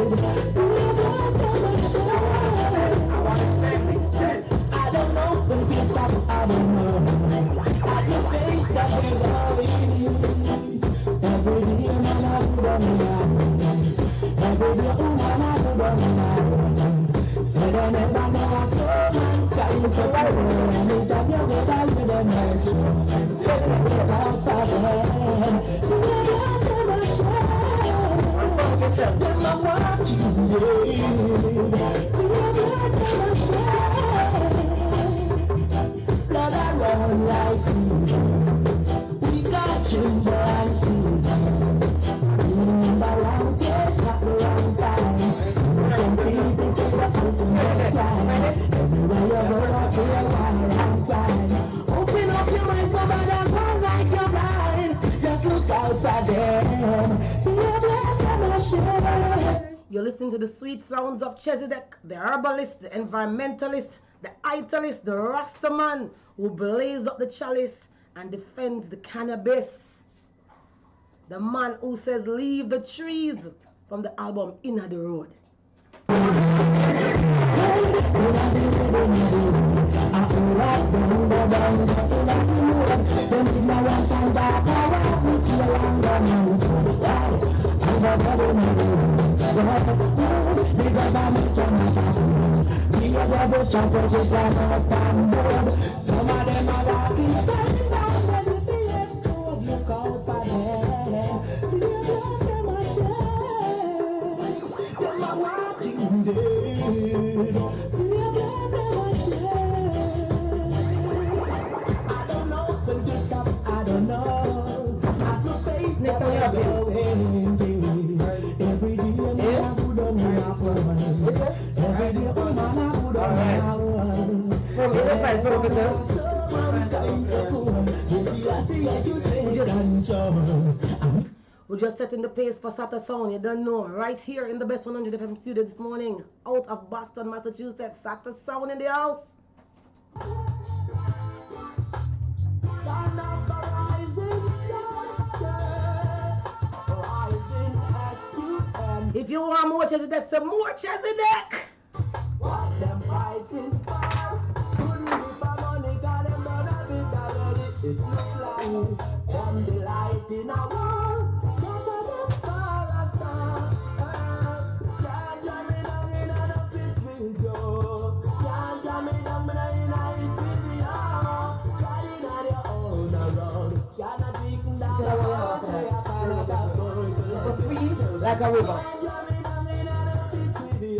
I don't know when we stop, I don't know. At the face that we're going. Every day, man, I do the man. Every day, man, I do the man. Say they never know so man, trying to worry. Anytime you go down with the nation, get out for them. See you never share. Them I want you today. See you never share. Lord, I run like you. We got you, and you. In the wrong place, not the wrong time. Some people take the ultimate time. Everywhere you go, I feel a wild and blind. Open up your eyes, nobody run like you're blind. Just look out for them. See you black and a share. You're listening to the sweet sounds of Chesedek, the herbalist, the environmentalist, the italist, the Rastaman who blazed up the chalice and defends the cannabis. The man who says leave the trees from the album Inna the Road. Some of them are walking down the BS road. Look out for them. Them are shame. Them are walking dead. I don't know when to stop. I don't know. I could face that going. Every day man I put on my phone. Every day man I put on my phone. We're just setting the pace for Sata Sound, you don't know. Right here in the Best 100 FM studio this morning, out of Boston, Massachusetts, Sata Sound in the house. If you want more Chesedek, some more Chesedek. What them fighting for? Couldn't be for money, cause them gonna be already. It looks like them the light in a wall. Get to the far as far. Can't jam me down in a pit video. Can't jam me down in a hit video. Carrying on your own around. Cannot be down the wall. Say I cannot afford to let you. Like a river.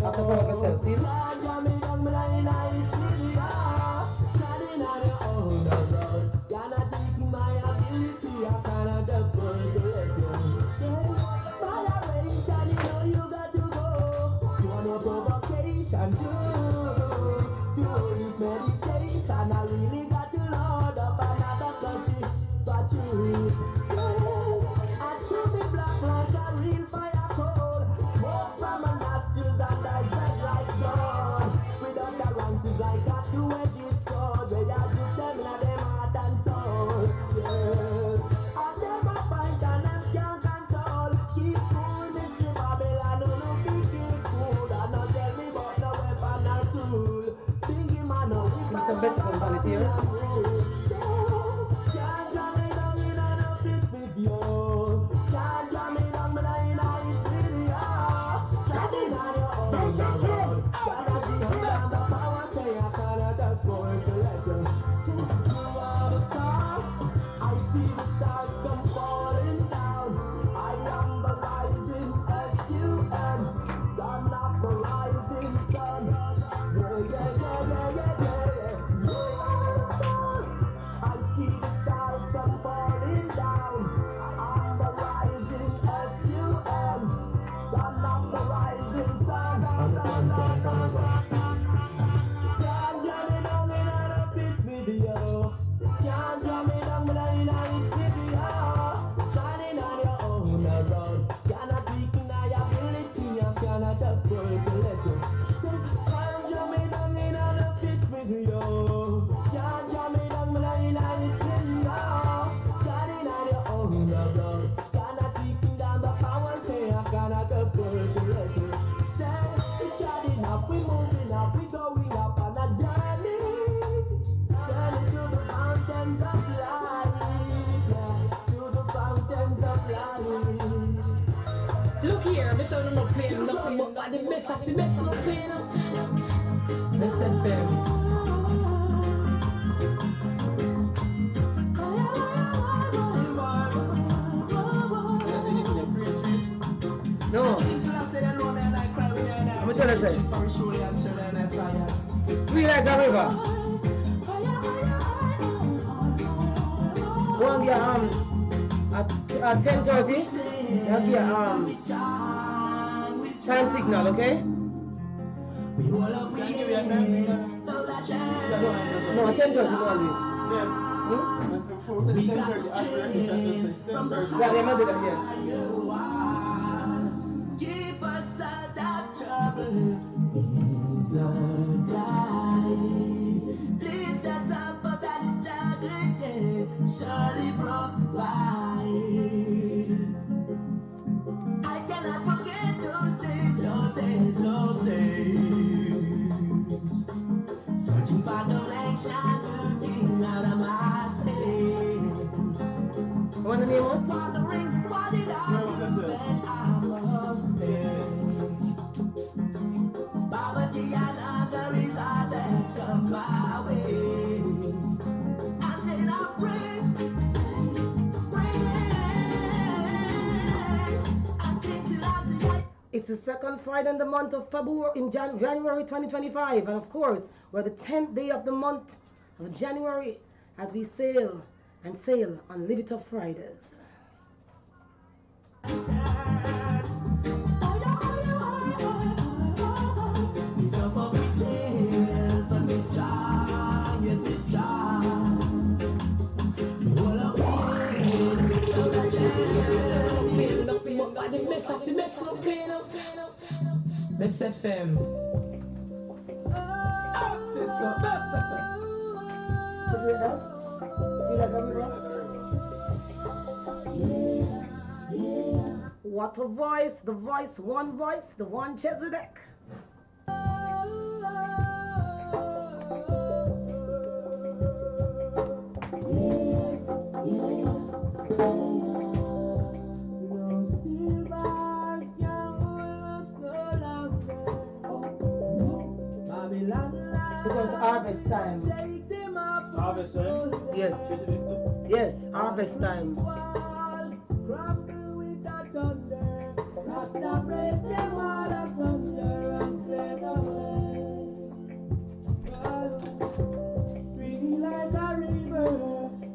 After one yourself, see? I really got to load up another country, but you I should be black like a real fire coal. Smoke from my nostrils and I sweat like gold. Without the ranks is like a two-edged sword. They are just them in them heart and soul. Yes, and them a fight and them can't control. Keep cool, Mr. Babylon, no no big cool. And not tell me about no weapon or tool. Bingy man, no weapon. here. Me say I'm not playing nothing but the best of the best. I'm not playing Bessfm. No. I'm going to tell you something. Free like a river. Go on your at 10:30. You have your time signal, okay? No, at 10:30 go on you. Yeah, they might do that, yeah. Keep us out of trouble. Is a guide. Lift us up for that struggle, yeah. Surely provide. I cannot forget those days, those days. Searching for direction, looking out of my state. What the name was? Wondering what did I do when I was there. Poverty and hunger is all that come my way. And then I pray. It's the second Friday in the month of February in January 2025, and of course, we're the 10th day of the month of January as we sail on Liv It Up Fridays. The best of the best, I'm playing Bessfm. It's the best of them. What a voice, the voice, the one Chesedek. Because harvest time. Harvest time? Yes. Yes, harvest time.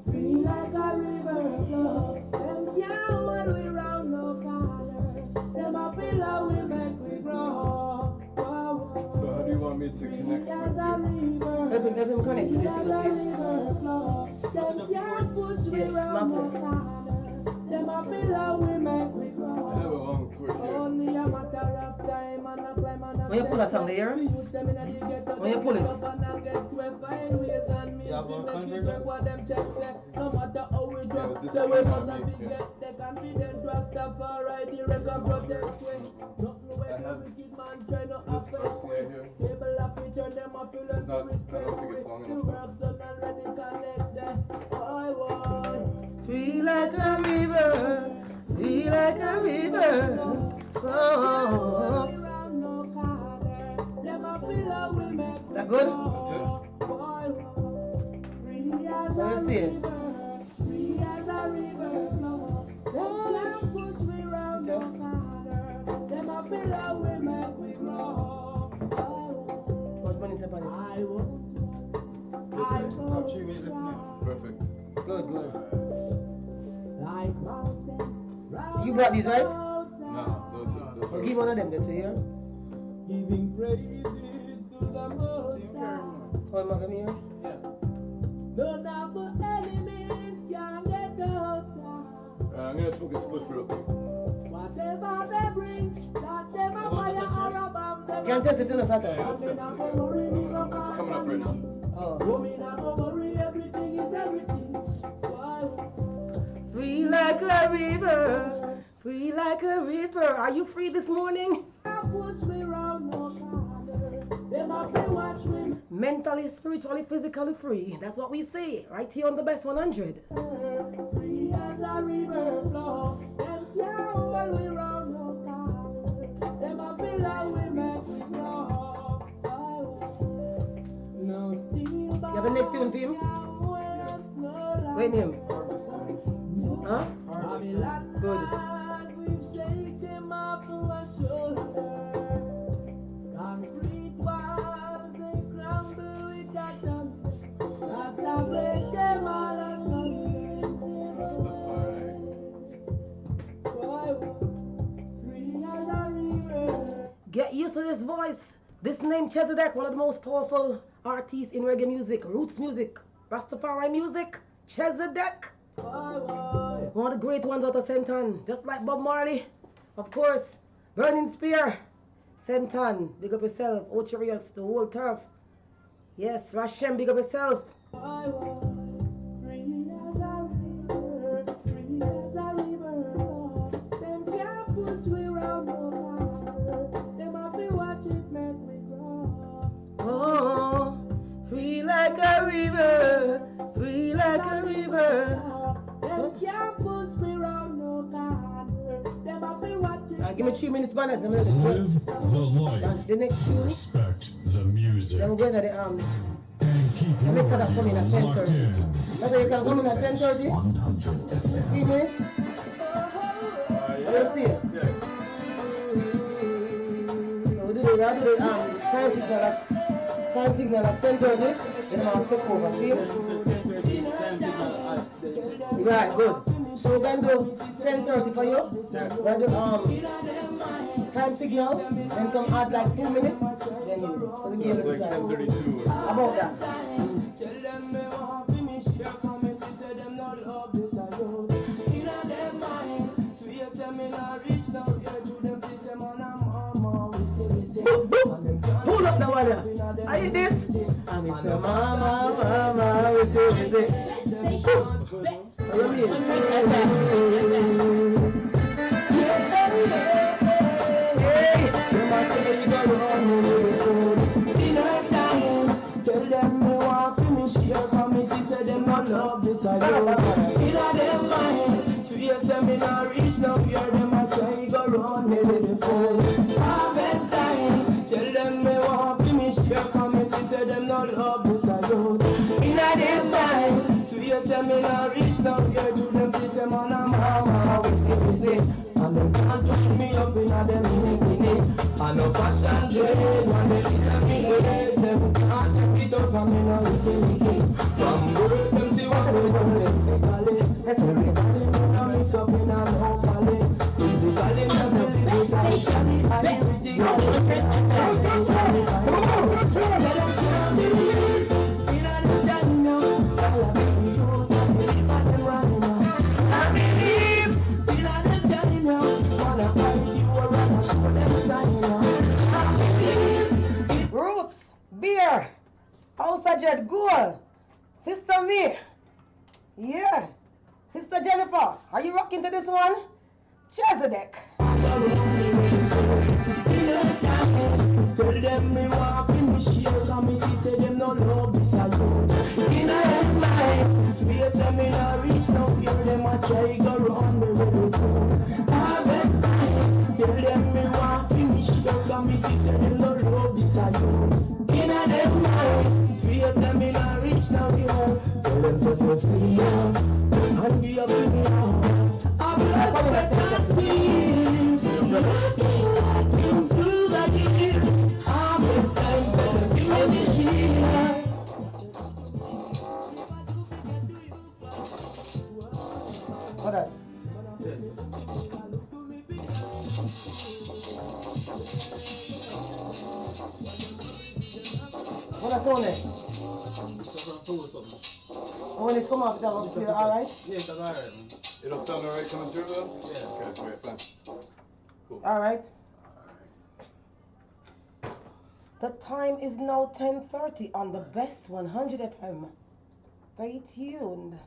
Free like a river flow. Them can't hold we round no corner. Them a pillar we make we grow. So how do you want me to connect with you? Let him connect to this little place. Them can't push we Yes, round no corner. Them a pillar we make we grow. I have a long cord here. Only a matter of time and a climb and a When you pull us from there, when you pull it, Yeah, but no matter how we drop, so we mustn't forget the confident Rastafari, the record protect we. Not know where the wicked man try to affect we. Table up, we turn them up, we learn to respect we. The work's done already connected. I want free like a river, free like a river. Oh. That good? Let us see it. What's money step on it? Perfect. Good. You brought these, right? No, those Well, are give one of them this here. Giving praises to the Most High. Oh, am I coming here? None of the enemies can get out. I'm gonna smoke a split real quick. Whatever they bring, that them a fire or a bomb, them Can't test it in a Yeah, Saturday. it's coming up right now. Oh. Woman, I'm worry, everything is everything. Free like a river, free like a river. Are you free this morning? Push me round no corner. Them a be watch me. Mentally, spiritually, physically free. That's what we say right here on the Best 100. Free as a river flow. Them can't hold me round no corner. You have the next tune, team? Wait, him. Huh? Good. Get used to this voice. This name Chesedek, one of the most powerful artists in reggae music, roots music, Rastafari music. Chesedek, one of the great ones out of Senton, just like Bob Marley, of course. Burning Spear, Senton, big up yourself. Ocherius, the whole turf. Yes, Rashem, big up yourself. Oh, free like a river, free like a river. Give me 3 minutes, man. Live the life. The next tune. Respect the music. Then we're going to the And keep your make that come in at locked 10:30. in. Okay, you can come in at 10:30. 100 FM. 3 minutes. Let's see it. Yeah. So we do the time signal at 10:30. Then I'll take over. See? Right, good. So we're going to do 10:30 for you. We're going to do time signal, then come add like 2 minutes, then you. So we give It's it like time. 10:32 or so. About that. Pull up the water. Are you this? I'm Mr. Mama, with it. What do you mean? Hey, you must say you got on dinner time. Tell them me want finish here for me. She said them not love this I do. Inna them mind. 2 years them in a reach now. Hear them a try go run me with the phone. Harvest time. Tell them me want finish here for me. She said them not love this I do. Inna them mind. 2 years them in a reach now. Hear do them kiss them on a mama. We say. And them can't turn me up in a them minute. And no fashion trade, when they look at me head, them can't take it up from me no wiki. From birth them see what we do physically. Everybody wanna mix up in a no valley. Physically, me the best station is best. Roots, beer, house jet, goal, sister me, yeah, sister Jennifer, are you rocking to this one? Chesedek. Tell them me want finish here, cause me she say them no love this I do. In a head mind, space them in a reach now, hear them a try go run me with the phone. Harvest time, tell them me want finish here, cause me she say them no love this I do. In a head mind, space them in a reach now, hear. Tell them to put me on, and be up in the house. I'm blood, sweat and tears, nothing like you through the years. Harvest time, better give me the shield. Hold on. Yes. What I saw there? When it come off, that will feel alright? Yeah, it's alright, man. It'll sound alright coming through though? Yeah. Okay, great, fine. Cool. Alright. The time is now 10:30 on the best 100 FM. Stay tuned.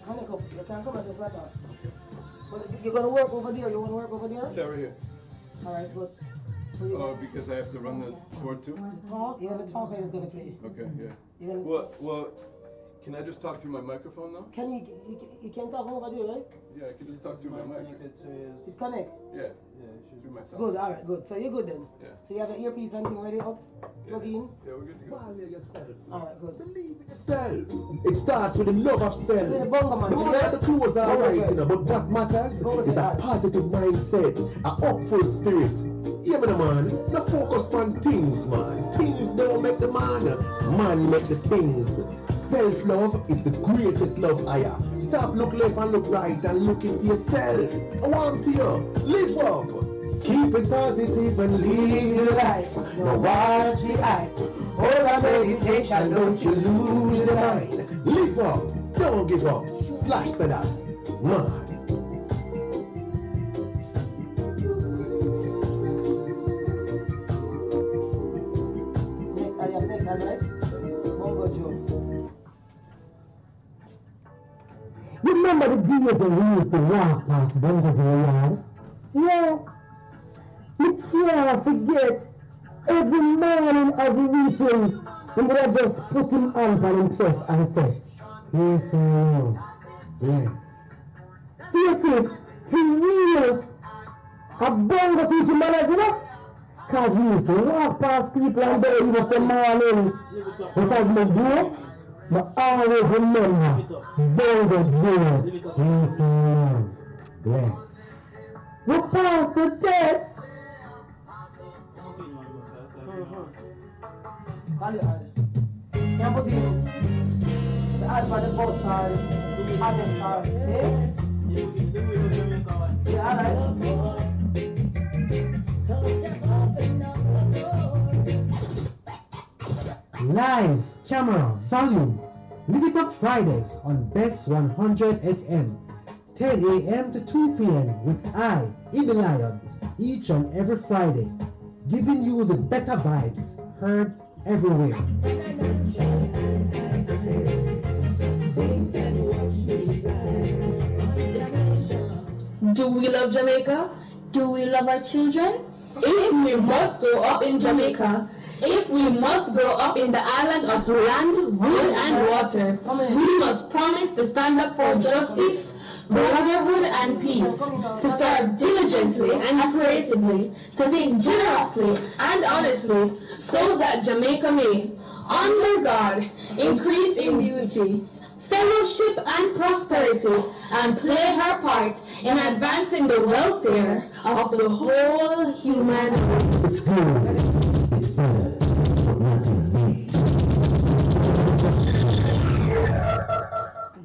Honeycomb, you can come at the side. Well, you're gonna work over there. You wanna work over there? Yeah, right here. All right, good. Oh, because I have to run the board too? Talk? You're gonna talk or you're gonna play? Okay, yeah. You're gonna Well, can I just talk through my microphone though? Can you can talk over there, right? Yeah, I can just talk through my mic. It connect? Yeah, through myself. Good, alright, good. So you're good then? Yeah. So you have an earpiece and thing ready up? Plug in? Yeah, we're good to go. Alright, good. Believe in yourself. It starts with the love of self. With the bongo man. No matter the clothes are right, you know, but what matters is a positive mindset, a hopeful spirit. Yeah, man, no focus on things, man. Things don't make the man, man make the things. Self-love is the greatest love higher. Stop look left and look right and look into yourself. I want you, live up. Keep it positive and live your life. Now watch the eye. Hold on meditation, don't you lose your mind. Live up, don't give up. Slash said that. Man. Next, right? Bongo Joe. Remember the days when we used to walk past Bongo Joe yard? Yeah. You can't forget every morning as we reach him, and would have just put him on his chest and say, yes, sir. Yes. Seriously, for real, a Bongo teaching manners, you know? Because we used to walk past people and they even say morning. But as we do, but always remember, Bongo Joe, yes, sir. Bless. We passed the test. Value add. Now put in the add for the both card, add them card. Yeah, alright. Live, camera, volume. Liv It Up Fridays on Bess 100 FM. 10 a.m. to 2 p.m. with I, Ibn Lion, each and every Friday. Giving you the better vibes, heard everywhere. Do we love Jamaica? Do we love our children? If we must grow up in Jamaica, if we must grow up in the island of land, wood and water, we must promise to stand up for justice, brotherhood and peace, to serve diligently and creatively, to think generously and honestly, so that Jamaica may, under God, increase in beauty, fellowship and prosperity, and play her part in advancing the welfare of the whole human race. It's good, it's better, but nothing beats.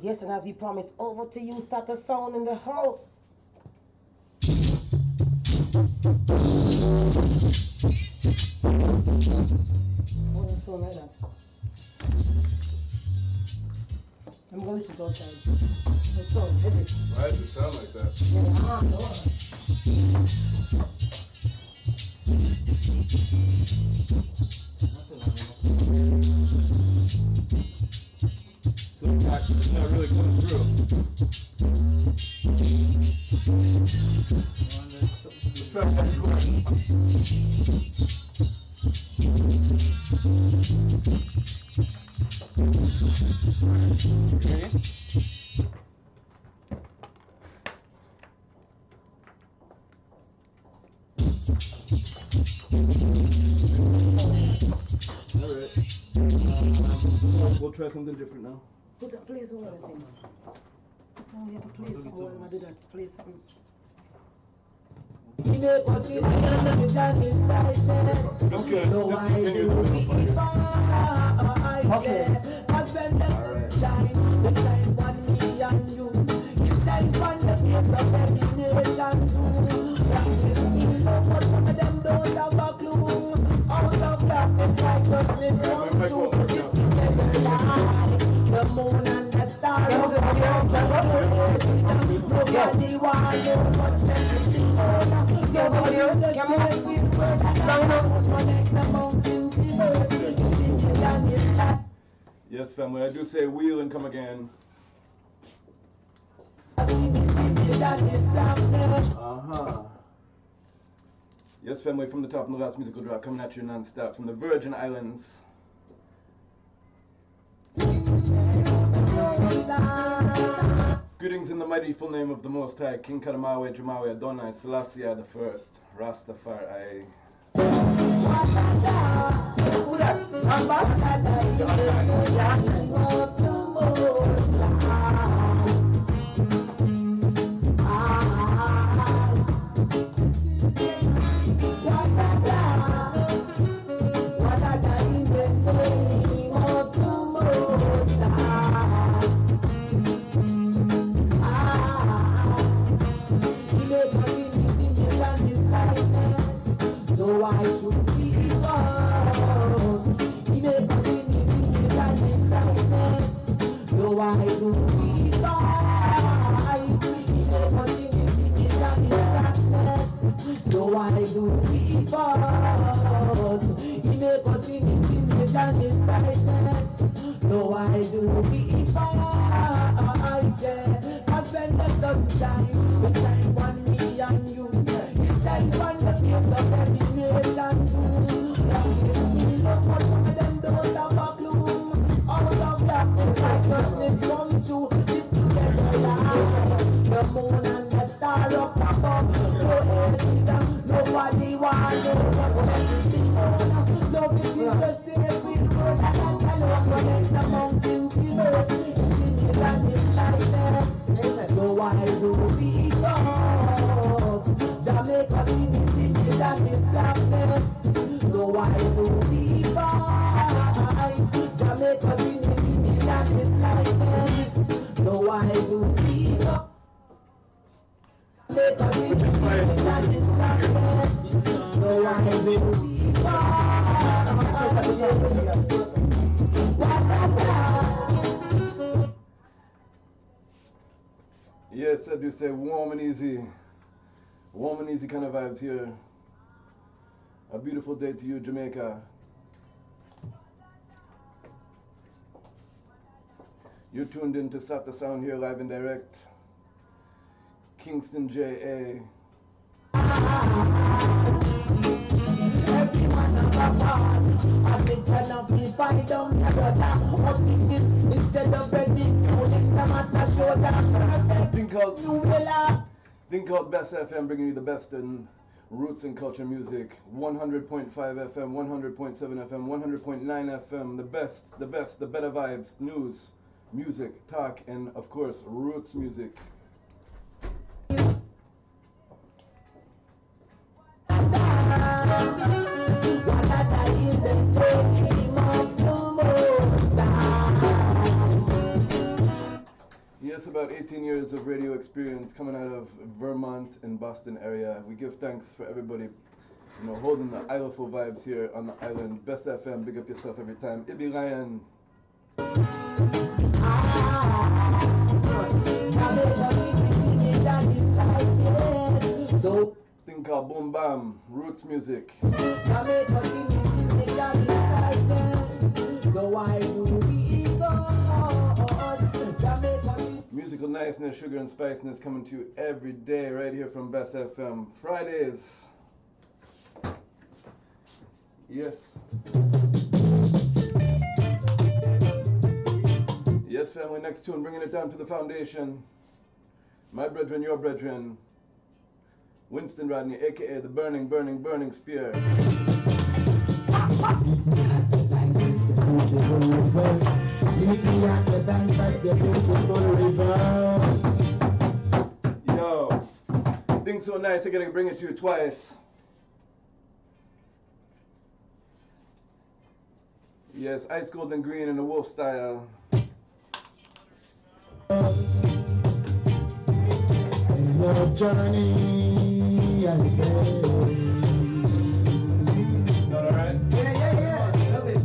Yes, and as we promised, over to you, start the sound in the house. Oh, that's so like that. I'm gonna listen to outside. It's so heavy. Why does it sound like that? Yeah, no. It's not really coming through. Let's try that chord. Alright. We'll try something different now. Play some other thing. No, we have to play some more. I do that. Play something. Just continue the middle part. Okay. The moon and the stars. Yes, family, I do say wheel and come again. The Yes, family, from the top of the last musical drop, coming at you non-stop from the Virgin Islands. Greetings in the mighty full name of the Most High, King Kadamawe, Jamawe, Adonai, Selassie I the First, Rastafari. So why should we boss? He made us in his image and his likeness. So why do we fight? He made us in his image and his likeness. So why do we boss? He made us in his image and his likeness. So why do we fight? Cause when the sun shines, it shines on me and you. It shines on the face of every nation too. That is me, look for some of them don't have a clue. Out of darkness, righteousness come true. Live together like the moon and the star up above. No hatred, nobody want no love. Let it be known. Love it is the sacred word and I cannot connect the mountains emerge. It's image and its likeness. So why do we boss? Jamaica's in his image and his blackness. So why do we fight? Jamaica's in his image and his likeness. So why do we fight? Jamaica's in his image and his blackness. So why do we Yes, I do say warm and easy kind of vibes here. A beautiful day to you, Jamaica. You're tuned in to Sata Sound here live and direct. Kingston J.A. Everyone of a part, I think I love me fight down the brother. Instead of ridiculing them at the shoulder. Thing called Bessfm, bringing you the best in roots and culture music. 100.5 FM, 100.7 FM, 100.9 FM. The better vibes, news, music, talk, and of course, roots music. Yes, about 18 years of radio experience coming out of Vermont and Boston area. We give thanks for everybody, holding the islandful vibes here on the island. Bessfm, big up yourself every time. Ibby Ryan. So thing called Boom Bam, roots music. So why do we go? Musical niceness, sugar and spiciness coming to you every day right here from Bessfm. Fridays. Yes. Yes, family, next tune, bringing it down to the foundation. My brethren, your brethren. Winston Rodney, a.k.a. the burning, burning, burning spear. Yo, things so nice, I gotta bring it to you twice. Yes, ice cold and green in the wolf style. Your journey and is that alright? Yeah. Love it.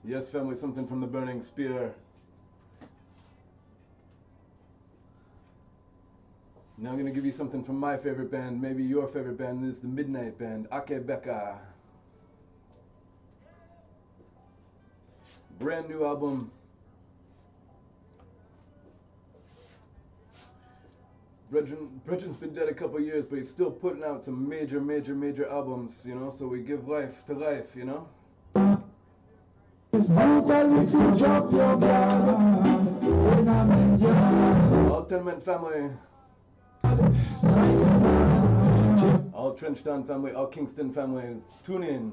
Yes, family, something from the burning spear. Now I'm gonna give you something from my favorite band, maybe your favorite band. This is the Midnight Band, Ake Beka. Brand new album. Bridget's been dead a couple years, but he's still putting out some major albums, you know, so we give life to life, you know? It's brutal if you drop your guard when I'm in your All Tenement family, all Trenchtown family, all Kingston family, tune in.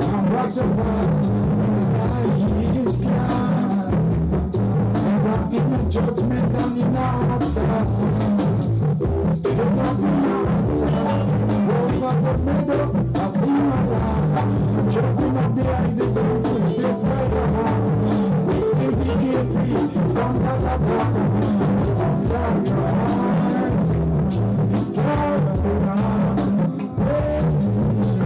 I'm watching what's in the skies. And I'm in the judgment and in our assassins. They don't be outside. Rolling up the middle, I see my life. Jumping up the eyes is open, face by the heart. We still be carefree from that attack. It's like right. It's like right. It's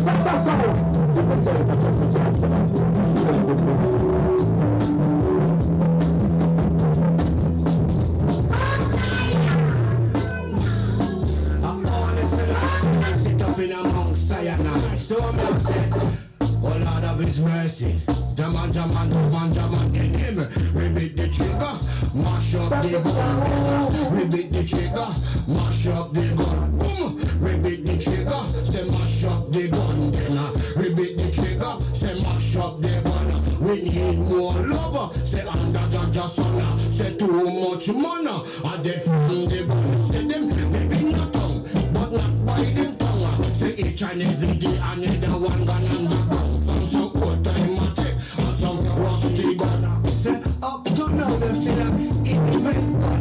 Santa Sound. The sound of Jeffrey Jackson. Sit up in amongst cyanide. So I'm not saying, oh Lord of His mercy. Jaman, in him. We beat the trigger, mash up the gun. We beat the trigger, mash up the gun. Boom. We beat the trigger, say mash up the gun. Then we beat the trigger, say mash up the gun. We need more love, say under Jaja son. Say too much money, I did from the gun. Say them, maybe not tongue, but not by them tongue. Say each and every day another one gun underground. From some old time I take, and some rusty gun. Say up to now them say that invent gun.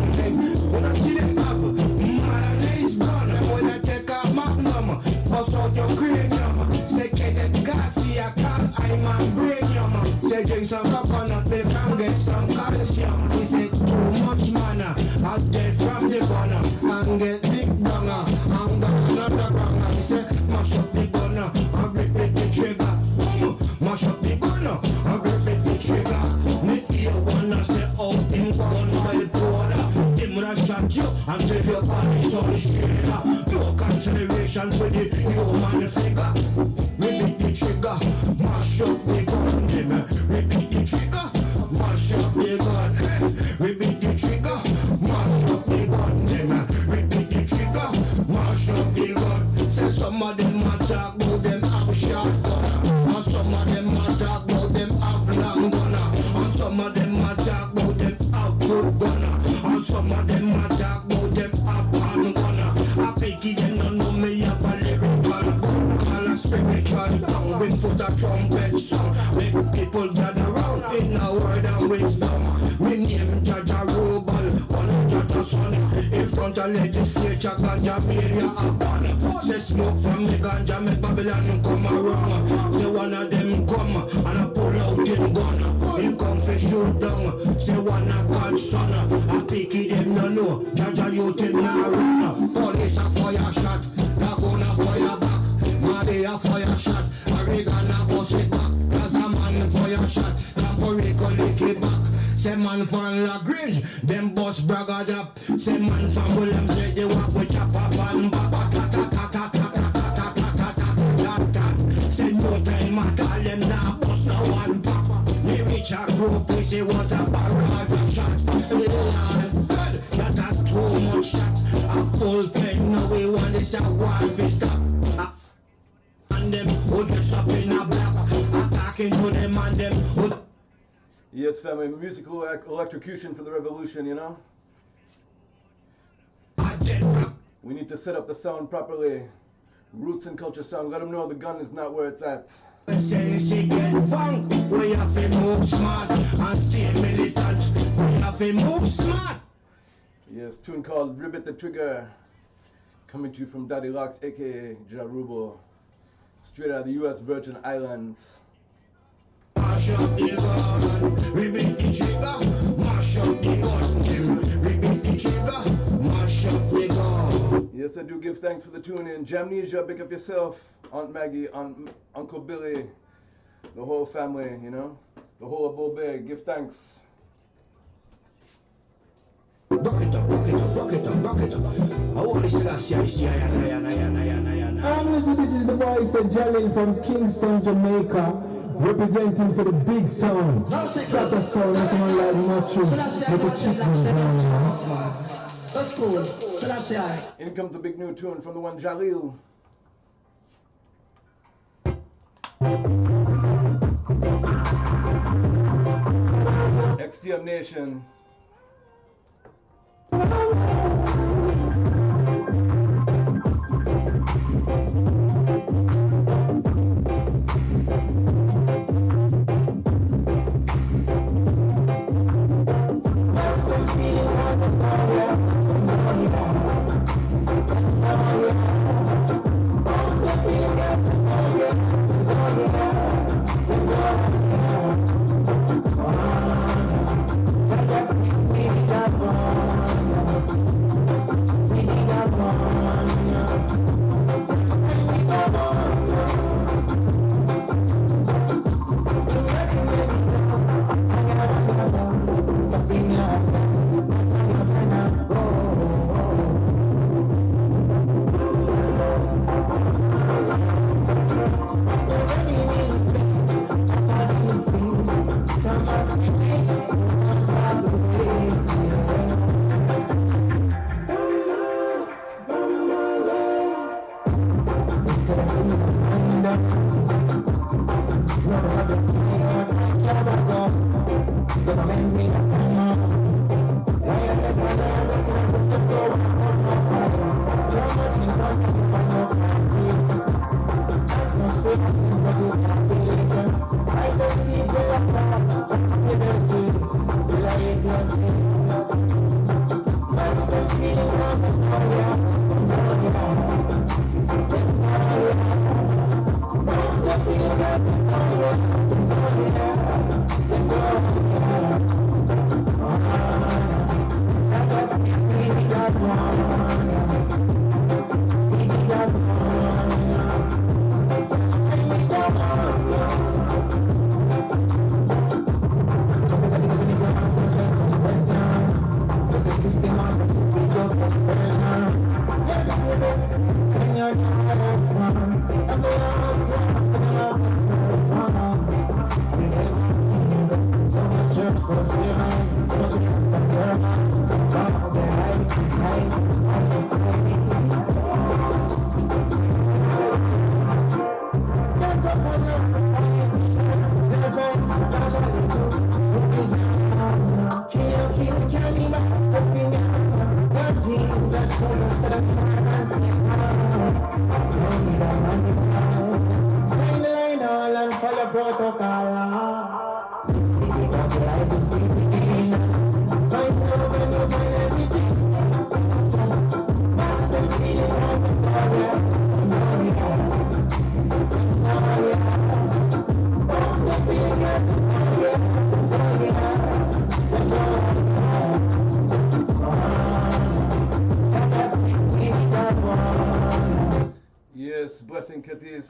When I see them have modernized gun, when I take a magnum, bust out your cranium. Say get that Garcia, call I'm a brainium. Say drink some coconut, they can get some calcium. He said too much mana, I get from the gunner and get big banger. I'm gonna another banger. He said mash up the gunner and rip the trigger. Boom, mash up the gunner and rip the trigger. Me hear one say out in gun by border. Him would have shot you and leave your body on the straight. No consideration for the human figure. Repeat the trigger, mash up the gun. Repeat the trigger, mash up the gun. Repeat the trigger, mash up the gun. Repeat the trigger, mash up the gun. Say some of them a talk about them have short gun, and some of them a talk about them have long gun, and some of them a talk about them have good gun, and some of them a talk about them have hand gun. I picky them no know me have a lyrical gun. All a spiritual tongue, we put a trumpet song. Make people gather round in a word of wisdom. Me name Jaja Rubal, one Jaja son. In front of legislature, ganja media a ban. Say smoke from the ganja, make Babylon come around. Say one of them come and I pull out him gun. He come for shoot down. Say one of God's son. I picky them no know. Jaja youth him now run. Police a fire shot, Laguna fire back. Madi a fire shot, Oregon a bust it back. Cause a man fire shot, Campo Rico lick it back. Say man from La Grange, them boss bragged up. Say man from Williams, they walk with chopper and baba ta ta ta ta ta ta ta ta ta ta ta. Say no time I call them now, bust no one papa. Me reach a group, we say was a barrage shot. Lord God, that has too much shot. A full pen, now we want this a war we stop. And them who dress up in a black, attacking to them and them who. Yes, family, musical electrocution for the revolution, you know? We need to set up the sound properly. Roots and culture sound, let them know the gun is not where it's at. Say she get funk, we have to move smart and stay militant. We have to move smart. Yes, tune called Ribbit the Trigger. Coming to you from Daddy Locks, aka Jarubo. Straight out of the US Virgin Islands. Mash up the gun, repeat the trigger, mash up the gun, repeat the trigger, mash up the gun. Yes, I do give thanks for the tune in. Jamnesia, pick up yourself. Aunt Maggie, Uncle Billy, the whole family, you know? The whole of Bobe, give thanks. Rock it up, rock it up, rock it up, rock it up. How old is that? Listen, this is the voice of Jalil from Kingston, Jamaica. Representing for the big sound. Sata sound, that's one like Macho. With the chicken down. That's cool. Selassie. In comes a big new tune from the one Jalil. XTM Nation. Oh, yeah. Yes, blessing Katis.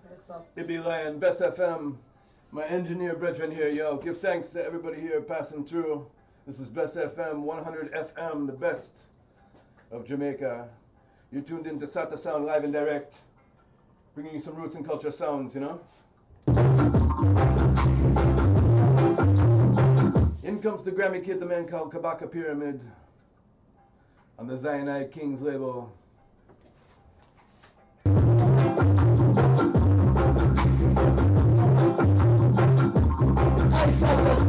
What's up? Ibby Lion, Bessfm. My engineer brethren here, yo. Give thanks to everybody here passing through. This is Bessfm 100 FM, the best of Jamaica. You're tuned in to Sata Sound live and direct, bringing you some roots and culture sounds, you know? In comes the Grammy Kid, the man called Kabaka Pyramid, on the Zionite Kings label. I saw this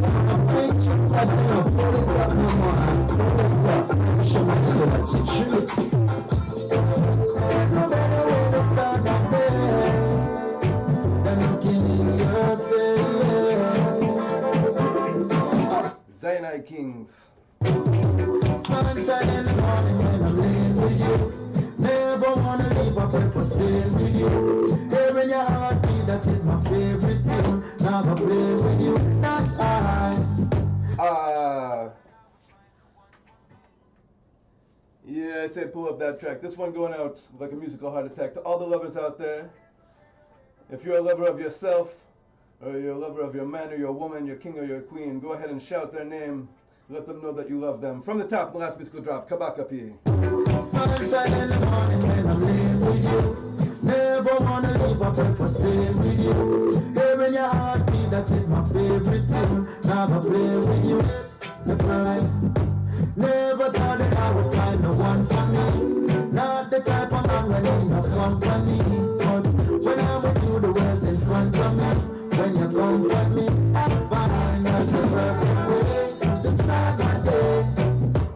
picture, I don't know, put it up no more, put it up, show me so much truth. There's no better way to start my day than looking in your face. Zionite Kings. Sunshine in the morning when I'm laying with you. Never wanna leave a breakfast staying with you. Hearing your heartbeat, that is my favorite tune. Never play with you, not I. Yeah, I say pull up that track. This one going out like a musical heart attack to all the lovers out there. If you're a lover of yourself, or you're a lover of your man or your woman, your king or your queen, go ahead and shout their name. Let them know that you love them. From the top, the last musical drop, Kabaka P. Sunshine in the morning when I'm laying with you. Never wanna leave a breakfast staying with you. Hearing your heartbeat, that is my favorite tune. Never play with you, the pride. Never thought that I would find the one for me. Not the type of man when in no company. But when I'm with you, the world's in front of me. When you comfort me, I find that's the perfect way to start my day.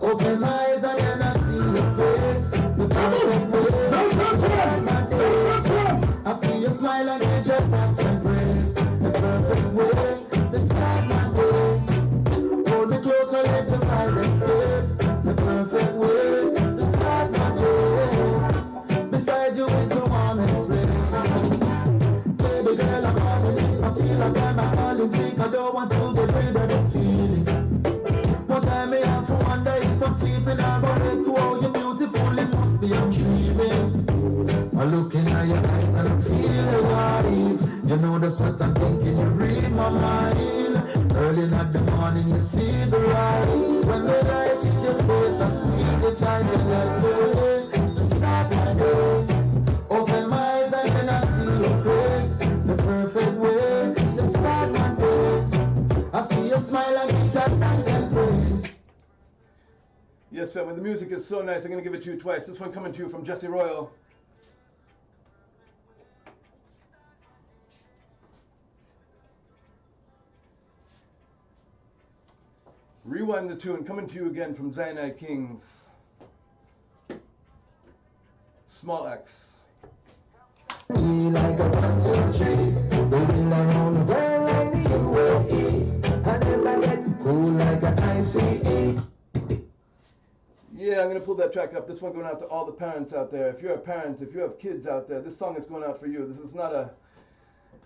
Open my eyes and then I see your face. The perfect way to start my day. I see you smile and give your thanks and praise. The perfect way to start my day. Hold me close, now let the vibe escape. The perfect way to start my day. Beside you is the warmest place. Baby girl, I'm calling this. I feel like I'm calling sick. I don't want to get rid of this feeling. What time may have to wonder if I'm sleeping. I'm going to all you beautiful. It must be I'm dreaming. I'm looking at your eyes and I feel alive. You know that's what I'm thinking. You read my mind. Early in the morning you see the rise. When the light hits your face, I squeeze the shine and let's away to start my day. Open my eyes and then I see your face. The perfect way to start my day. I see your smile and give your thanks and praise. Yes, family, the music is so nice, I'm going to give it to you twice. This one coming to you from Jesse Royal. Rewind the tune, coming to you again from Zionite Kings. Small X. Me like a 1, 2, 3. Moving around the world like the UAE. I never get cool like an ICE. Yeah, I'm going to pull that track up. This one going out to all the parents out there. If you're a parent, if you have kids out there, this song is going out for you. This is not a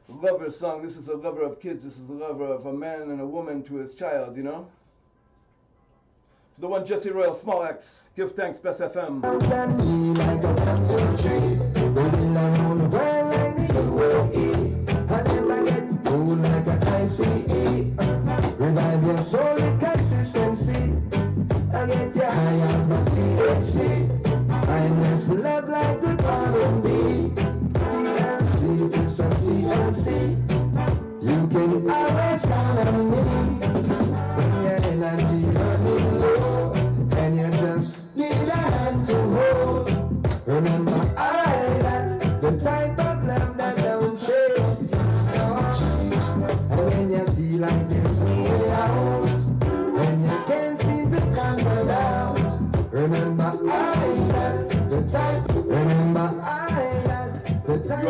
lover song. This is a lover of kids. This is a lover of a man and a woman to his child, you know? To the one Jesse Royal, Small X. Give thanks, Bessfm. Revive your soul with consistency. I get you high on the THC. Timeless love like the R&B. TLC to some TLC. You can always count on me. When your energy running low and you just need a hand to hold. Remember I got the type of love that don't change. And when you feel like there's no way out, when you can't seem to calm down, remember I got the type. Remember I got the type.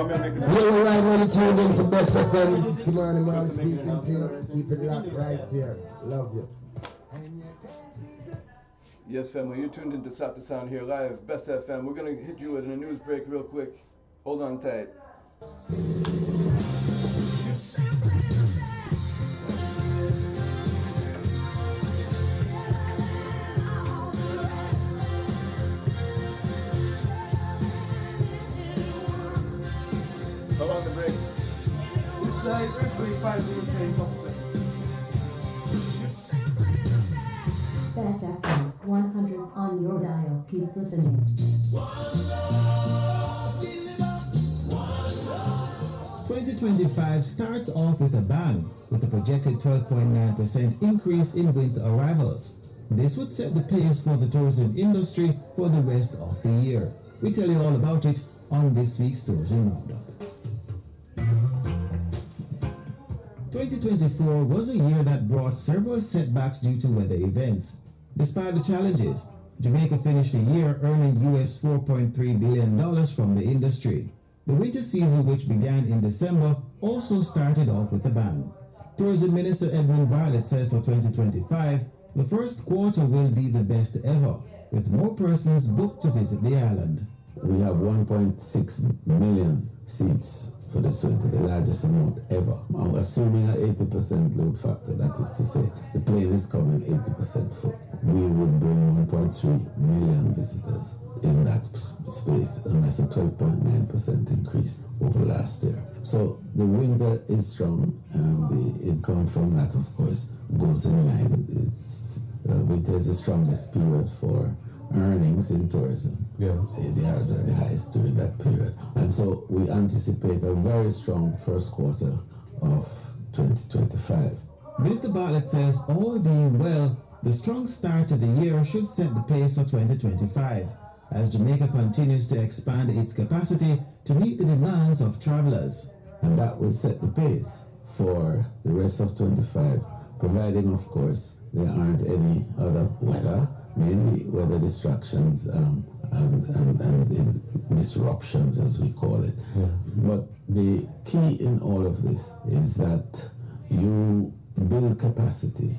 You're right when you tuned into Bessfm. This is Kimani Man speaking to you. Keep it locked right here. Love you. Yes, family, you tuned into South to Sound here live, Bessfm. We're going to hit you with a news break real quick. Hold on tight. How long the break? It's like basically 5 minutes and a couple seconds. Bessfm 100 on your dial. Keep listening. 2025 starts off with a bang, with a projected 12.9% increase in winter arrivals. This would set the pace for the tourism industry for the rest of the year. We tell you all about it on this week's Tourism Roundup. 2024 was a year that brought several setbacks due to weather events. Despite the challenges, Jamaica finished the year earning US $4.3 billion from the industry. The winter season, which began in December, also started off with a bang. Tourism Minister Edwin Bartlett says for 2025, the first quarter will be the best ever, with more persons booked to visit the island. We have 1.6 million seats for this winter, the largest amount ever. I'm assuming an 80% load factor, that is to say, the plane is coming 80% full. We would bring 1.3 million visitors in that space, and that's a 12.9% increase over last year. So the winter is strong, and the income from that, of course, goes in line. Winter is the strongest period for earnings in tourism. Yeah. ADRs are the highest during that period. And so we anticipate a very strong first quarter of 2025. Mr. Bartlett says, all being well, the strong start to the year should set the pace for 2025, as Jamaica continues to expand its capacity to meet the demands of travelers. And that will set the pace for the rest of 25, providing, of course, there aren't any other weather, mainly weather distractions and disruptions, as we call it. Yeah. But the key in all of this is that you build capacity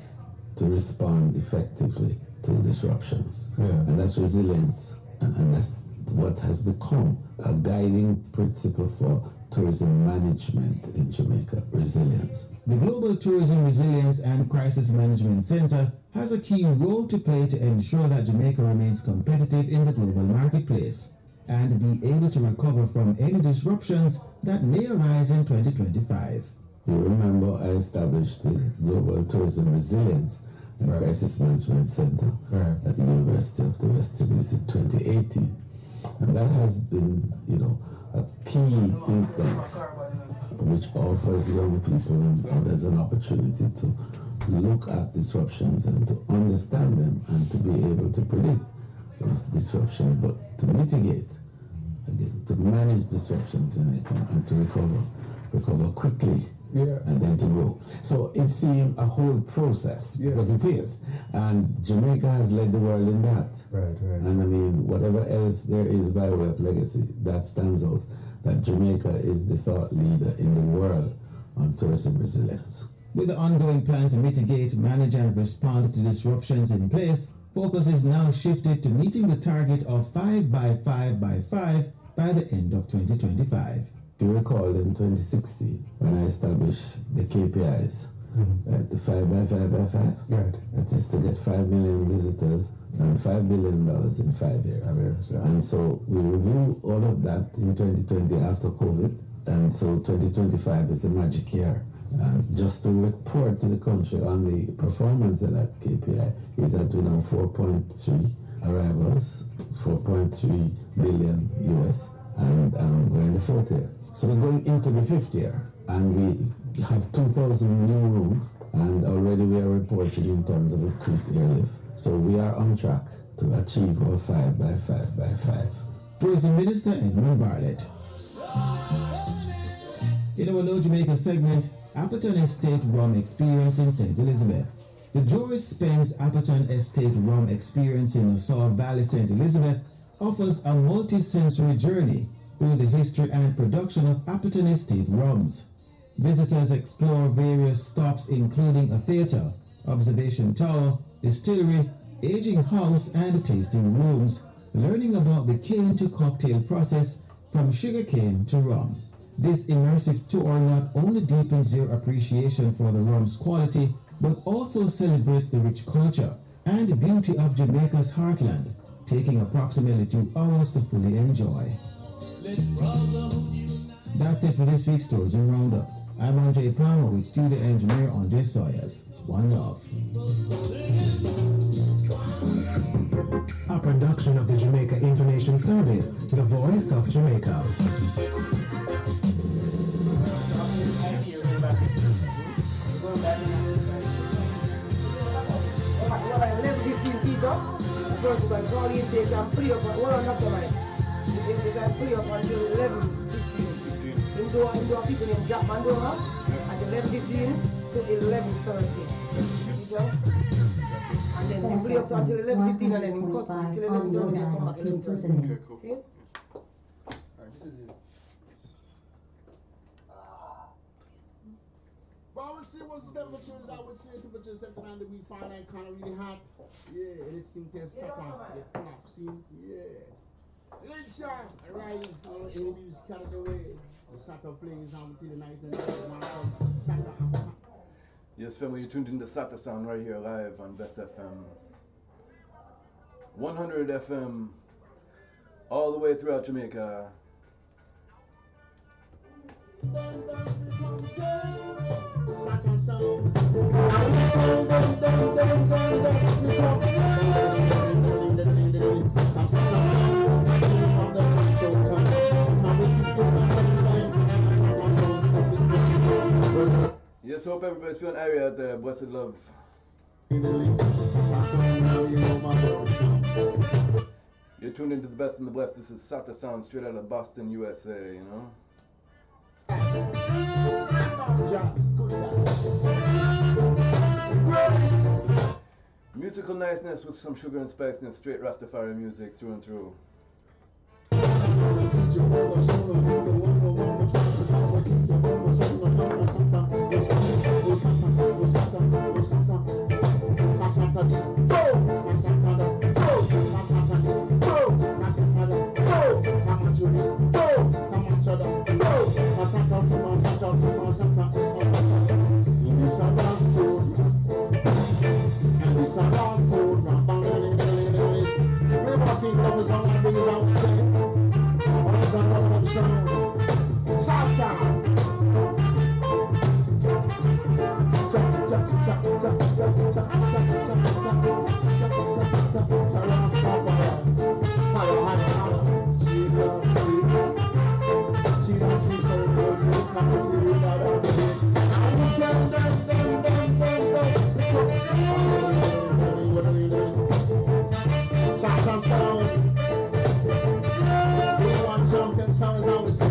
to respond effectively to disruptions. Yeah. And that's resilience, and that's what has become a guiding principle for tourism management in Jamaica, resilience. The Global Tourism Resilience and Crisis Management Center has a key role to play to ensure that Jamaica remains competitive in the global marketplace and be able to recover from any disruptions that may arise in 2025. You remember I established the Global Tourism Resilience and Crisis Management Center at the University of the West Indies in 2018. And that has been, a key think tank which offers young people and others an opportunity to look at disruptions and to understand them and to be able to predict those disruptions, but to mitigate, again, to manage disruptions when they come and to recover quickly. Yeah. And then to grow. So it seemed a whole process, but it is. And Jamaica has led the world in that. Right. And I mean, whatever else there is by way of legacy, that stands out, that Jamaica is the thought leader in the world on tourism resilience. With the ongoing plan to mitigate, manage and respond to disruptions in place, focus is now shifted to meeting the target of 5 by 5 by 5 by the end of 2025. If you recall in 2016, when I established the KPIs, the 5 by 5 by 5, that is to get 5 million visitors and $5 billion in 5 years. And so we review all of that in 2020 after COVID, and so 2025 is the magic year. Just to report to the country on the performance of that KPI is that we now 4.3 arrivals, 4.3 billion US, and we're in the 4th year. So we're going into the 5th year, and we have 2,000 new rooms, and already we are reporting in terms of increased airlift. So we are on track to achieve our 5 by 5 by 5. Tourism Minister Edmund Bartlett. In our No Jamaica segment, Appleton Estate Rum Experience in St. Elizabeth. The George Spence Appleton Estate Rum Experience in Nassau Valley, St. Elizabeth offers a multi-sensory journey through the history and production of Appleton Estate rums. Visitors explore various stops including a theatre, observation tower, distillery, aging house and tasting rooms, learning about the cane to cocktail process from sugarcane to rum. This immersive tour not only deepens your appreciation for the rum's quality, but also celebrates the rich culture and beauty of Jamaica's heartland, taking approximately 2 hours to fully enjoy. That's it for this week's Tourism Roundup. I'm Andre Palmer with studio engineer Andre Sawyers. One love. A production of the Jamaica Information Service, the voice of Jamaica. First, you can call in, say you can play up, hold on, Dr. Mike. You can play up until 11:15. Indoor people named Jack Mandora at 11:15 to 11:30. And then you play up until 11:15 and then you cut until 11:30 and come back 11:30. Okay, cool. See? But I would say what's the temperatures, I would say temperatures set around the week Fahrenheit kind of really hot. Yeah, anything tastes Saturn, get clock, see? Yeah. Let's rise, ladies, carried away. The Saturn plays on until the night and Saturn. Yes, family, you tuned in to Saturn Sound right here live on Bessfm. 100 FM, all the way throughout Jamaica. Saturn Sound. Yes, hope everybody's feeling airy out there. Blessed love. You're tuned into the best and the blessed. This is Saturn Sound straight out of Boston, USA, you know? Musical niceness with some sugar and spiciness, straight Rastafari music through and through. Champion sound, now we sing.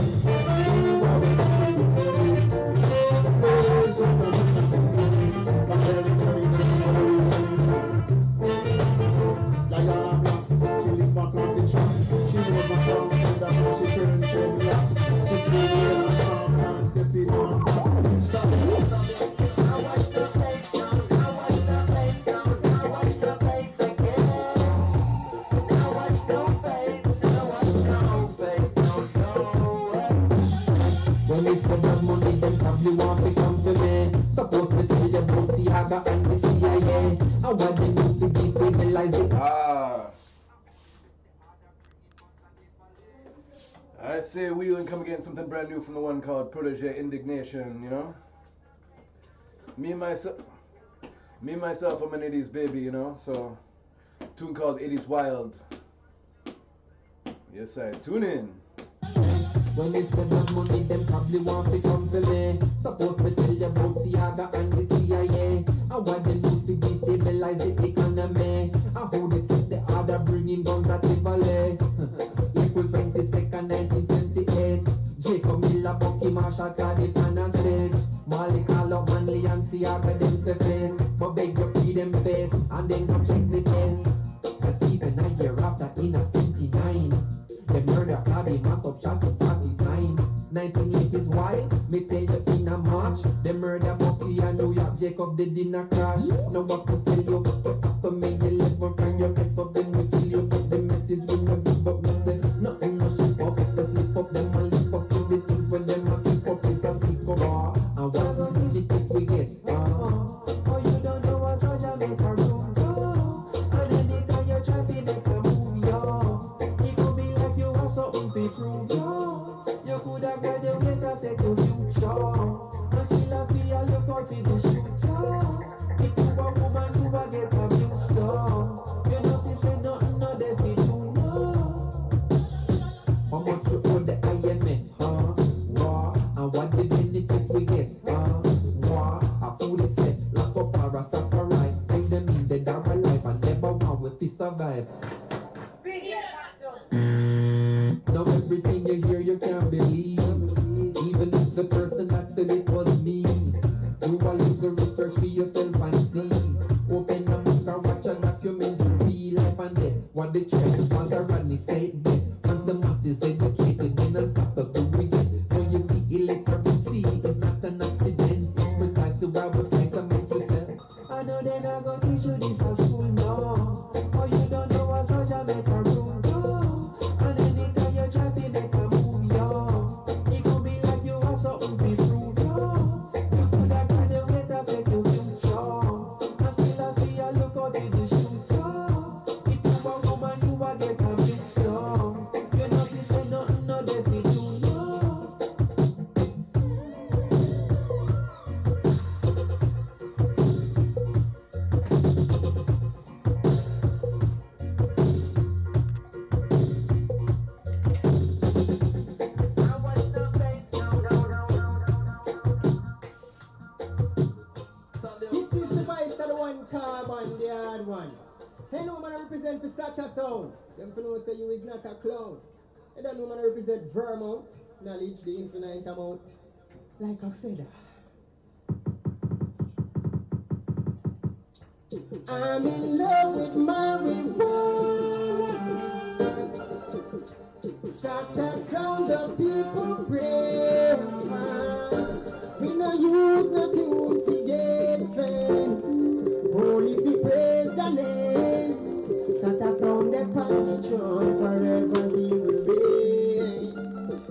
Balenciaga and the CIA. I want the news to destabilize it. I say wheel and come again, something brand new from the one called Protege Indignation, you know? Me myself, I'm an 80s baby, you know? So, tune called 80s Wild. Yes, I tune in. When it's the blood money, them probably want to come for me. Suppose me tell you about Siaga and the CIA. I want the news to destabilize the economy. I hold it set the order, bringing guns at Tivoli. April 22nd, 1978. Jacob Miller, Bucky Marshall, Cardiff and a stage. Molly call up Manley and Siaga, them say face. But beg you feed them face, and then come check the pens. But even a year after, in a 79. The murder party must have shot to 49. 1980s wild, me tell you in a March. The murder Bucky and New York, Jacob did in a crash. Now what to tell you, after me you live and find your mess up, then we kill you. But the message we no give up, me say, nothing no ship up. Let's lift up them and lift up to the things when them a keep up is a stick up. And what the kick we get, oh you don't know what Soja make a room, and anytime you try to make a move, yo. Something to prove, yo. You could have graduated and set your future. And still I feel look out for the shooter. If you a woman, you a get abused, yo. You know, she say nothing, no they fit you, no. How much you owe the IMF, War. And what the benefit we get, War. A food is set, lock up a Rastafari. Hide them in the dark alive and never want we fi survive. Now everything you hear you can't believe. Even if the person that said it was me. Do a little research for yourself and see. Open a book or watch a documentary. Life and death, what the church Father Rodney said best. Once the masses educated, then and stop us to read it. So you see, illiteracy is not an accident. It's precisely why we fight amongst ourselves. I know they're not gonna teach you this at school, no. Oh, you don't know what Soja make a rule, no. And anytime you try to make a move, yo, it gon' be like you have something to prove, yo. You could have graduated and set your future. And still I feel look out to the shooter. If you a woman, you a get a big star. You know she say nothing, no they fit you, no. This is the voice of the one carbon, the hard one. Hello, man, I represent for Sata Sound. Them for know say you is not a clown. I don't know, man, I represent Vermont. Knowledge the infinite amount. Like a feather. I'm in love with marijuana. Sata Sound, the people praise, man. We no use no tune fi get fame. Only fi praise the name. Sata Sound that pan the throne forever he will reign.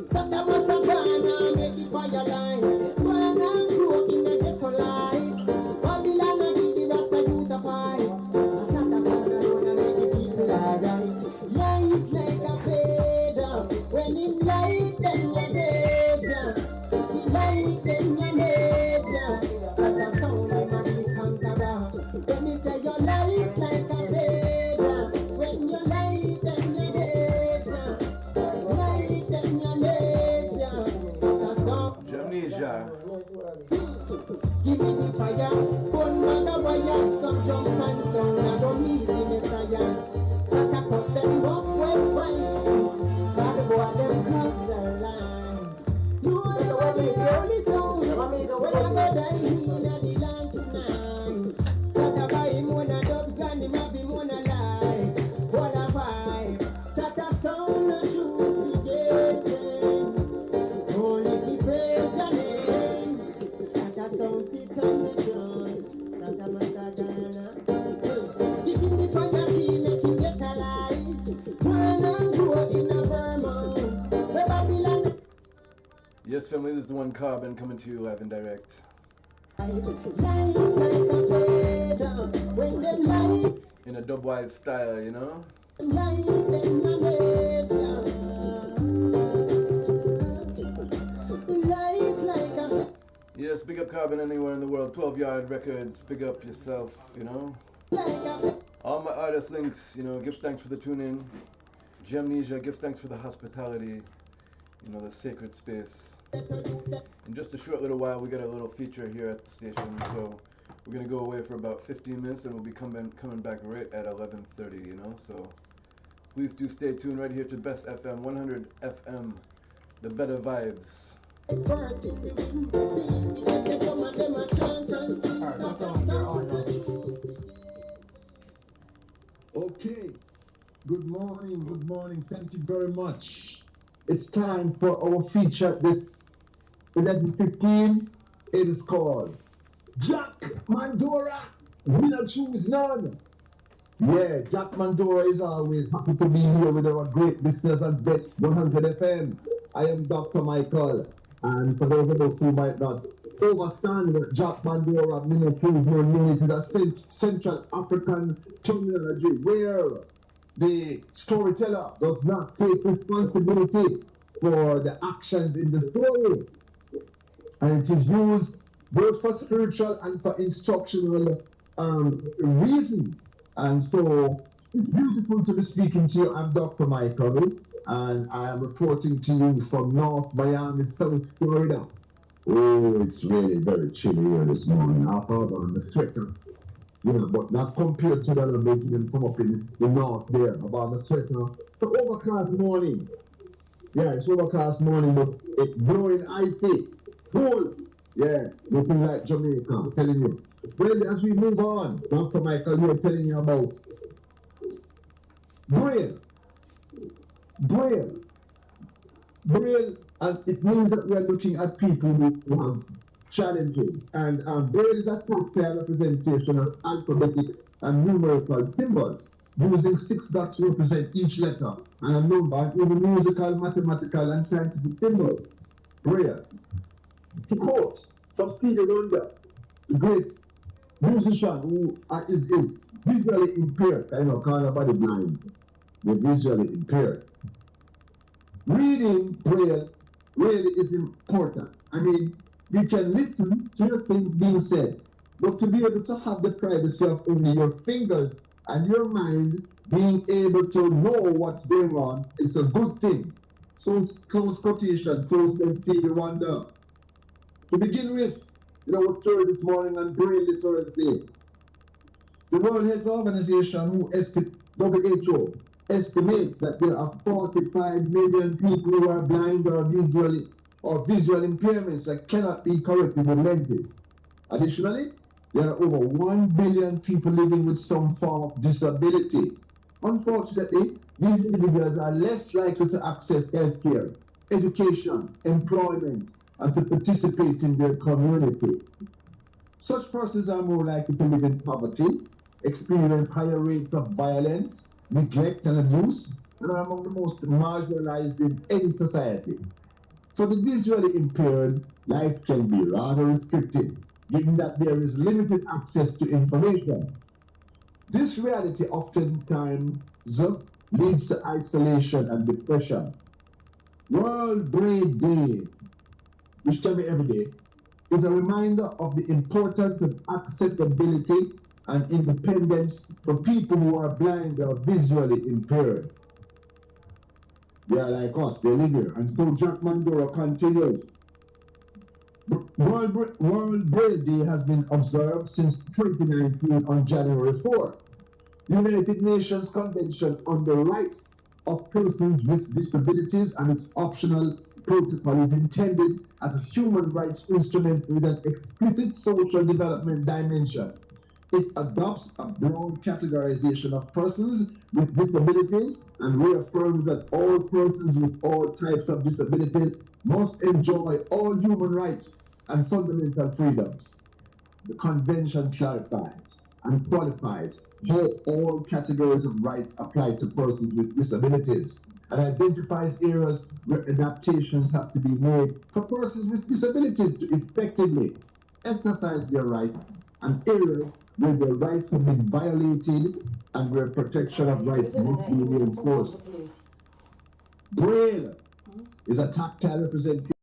Sata Masagana make the fire line. Gwana grew up in the ghetto life. Babylon a be the Rasta youth a fight. Sata Sound alone a make the people alright. Light like a feather. When him light then you better. We light then you better. Sata Sound him a the conqueror. When me say you light like a feather. When you light then you better. Light then you better. Sata Sound. Jamnesia. Give me the fire, burn bag of wire, some jump and sound, I don't need the messiah. Sata cut them up well fine, got the boy them cross the line. No one ever be the only song, when I go die in the land tonight. Sata buy him one of dubs and him have him one alive. What a vibe, Sata Sound no choose the getting. Only be praise your name. Sata Sound sit on the throne. Sata Masagana. Give him the fire key, make him get alive. When I'm grew up in a Vermont, where Babylon. Yes, family, this is the one carbon coming to you live and direct. In a dubwise style, you know? Yes, big up Carbon anywhere in the world. 12 Yard Records, big up yourself, you know? All my artist links, you know, give thanks for the tune in. Gemnesia, give thanks for the hospitality, you know, the sacred space. In just a short little while, we got a little feature here at the station, so we're gonna go away for about 15 minutes, and we'll be coming back right at 11:30. You know, so please do stay tuned right here to Bessfm 100 FM, the better vibes. Okay. Good morning. Thank you very much. It's time for our feature this 11:15. It is called Jack Mandora. Winner choose none. Yeah, Jack Mandora is always happy to be here with our great listeners at Best 100 FM. I am Dr. Michael, and for those of us who might not understand what Jack Mandora winner choose none means, is a Central African terminology where the storyteller does not take responsibility for the actions in the story, and it is used both for spiritual and for instructional reasons. And so it's beautiful to be speaking to you. I'm Dr. Michael, and I am reporting to you from North Miami, South Florida. Oh, it's really very chilly here this morning. I thought on the sweater, you know, but not compared to the other making from up in the north there, about the sweater. So overcast morning. Yeah, it's overcast morning, but it's blowing icy, cold. Yeah, looking like Jamaica, I'm telling you. Well, as we move on, Dr. Michael, you're telling you about Braille, and it means that we're looking at people who have challenges. And Braille is a tactile representation of alphabetic and numerical symbols, using 6 dots to represent each letter, and a number, even musical, mathematical, and scientific symbols. Braille. To quote from Stevie Wonder, the great musician who is visually impaired, kind of body blind, they're visually impaired. Reading Braille really is important. I mean, we can listen, hear things being said, but to be able to have the privacy of only your fingers and your mind being able to know what's going on is a good thing. So, close quotation, close and Stevie Wonder. To begin with, our story this morning on Braille literacy. The World Health Organization, WHO, estimates that there are 45 million people who are blind or visual impairments that cannot be corrected with lenses. Additionally, there are over 1 billion people living with some form of disability. Unfortunately, these individuals are less likely to access healthcare, education, employment, and to participate in their community. Such persons are more likely to live in poverty, experience higher rates of violence, neglect, and abuse, and are among the most marginalized in any society. For the visually impaired, life can be rather restricted, given that there is limited access to information. This reality oftentimes leads to isolation and depression. World Braille Day, which can be every day, is a reminder of the importance of accessibility and independence for people who are blind or visually impaired. They are like us, they live here. And so Jack Mandora continues. World Braille Day has been observed since 2019 on January 4. The United Nations Convention on the Rights of Persons with Disabilities and its optional protocol is intended as a human rights instrument with an explicit social development dimension. It adopts a broad categorization of persons with disabilities and reaffirms that all persons with all types of disabilities must enjoy all human rights and fundamental freedoms. The convention clarifies and qualifies how all categories of rights apply to persons with disabilities and identifies areas where adaptations have to be made for persons with disabilities to effectively exercise their rights, and areas where their rights have been violated and where protection of rights must be reinforced. Braille is a tactile representation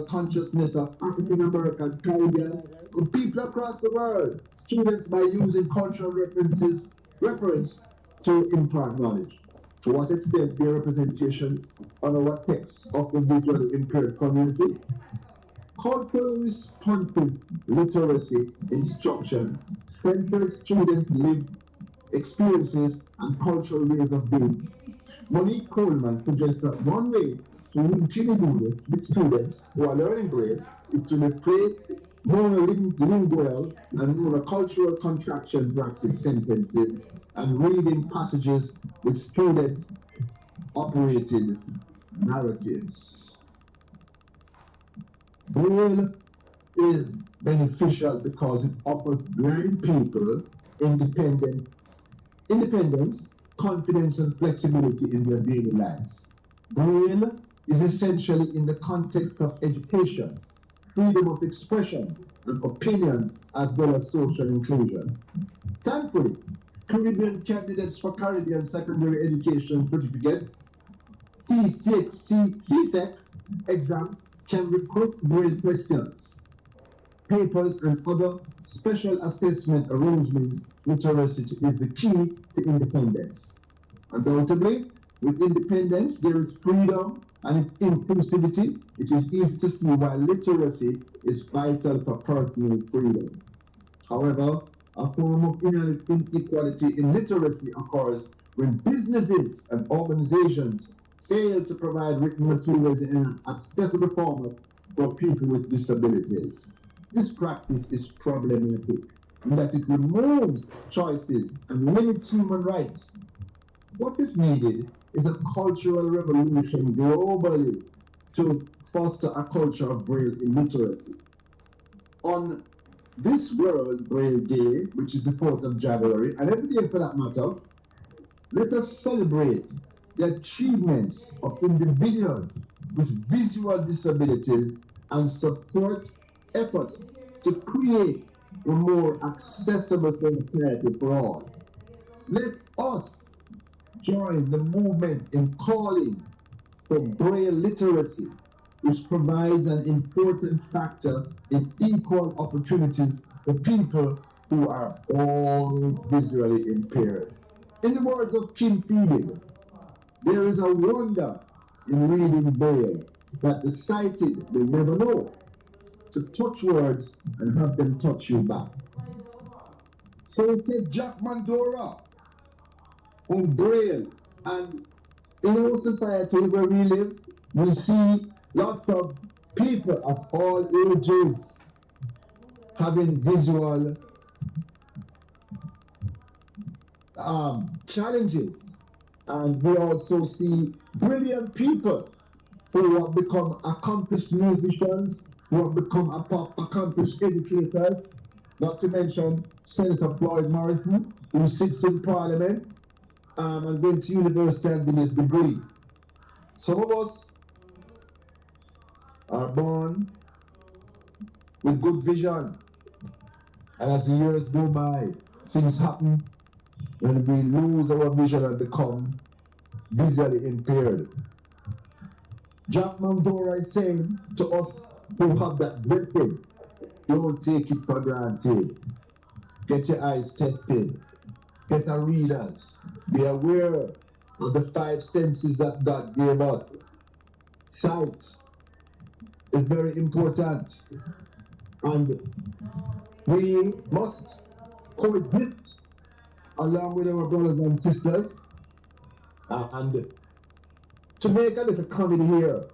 consciousness of African American, Caribbean, and people across the world. Students by using cultural reference to impart knowledge. To what extent their representation on our texts of the visually impaired community? Cultural responsive literacy instruction centers students' lived experiences and cultural ways of being. Monique Coleman suggests that one way to routinely do this with students who are learning Braille is to replace monolingual and monocultural contraction practice sentences and reading passages with student-operated narratives. Braille is beneficial because it offers blind people independence, confidence, and flexibility in their daily lives. Braille is essentially in the context of education, freedom of expression and opinion, as well as social inclusion. Thankfully, Caribbean candidates for Caribbean Secondary Education Certificate CTEC exams can request Braille questions, papers, and other special assessment arrangements. Literacy is the key to independence. Undoubtedly, with independence, there is freedom and inclusivity. It is easy to see why literacy is vital for personal freedom. However, a form of inequality in literacy occurs when businesses and organizations fail to provide written materials in an accessible format for people with disabilities. This practice is problematic in that it removes choices and limits human rights. What is needed is a cultural revolution globally to foster a culture of Braille illiteracy. On this World Braille Day, which is the 4th of January, and every day for that matter, let us celebrate the achievements of individuals with visual disabilities and support efforts to create a more accessible society for all. Let us join the movement in calling for Braille literacy, which provides an important factor in equal opportunities for people who are all visually impaired. In the words of Kim Phoebe, there is a wonder in reading Braille that the sighted will never know, to touch words and have them touch you back. So says Jack Mandora on Braille. And in our society where we live, we see lots of people of all ages having visual challenges. And we also see brilliant people who have become accomplished musicians, who have become accomplished educators, not to mention Senator Floyd Morrison, who sits in Parliament and went to university and did his degree. Some of us are born with good vision, and as the years go by, things happen when we lose our vision and become visually impaired. Jack Mandora is saying to us who have that blessing, don't take it for granted. Get your eyes tested. Get a readers. Be aware of the 5 senses that God gave us: sight, is very important. And we must coexist along with our brothers and sisters. And to make a little comedy here,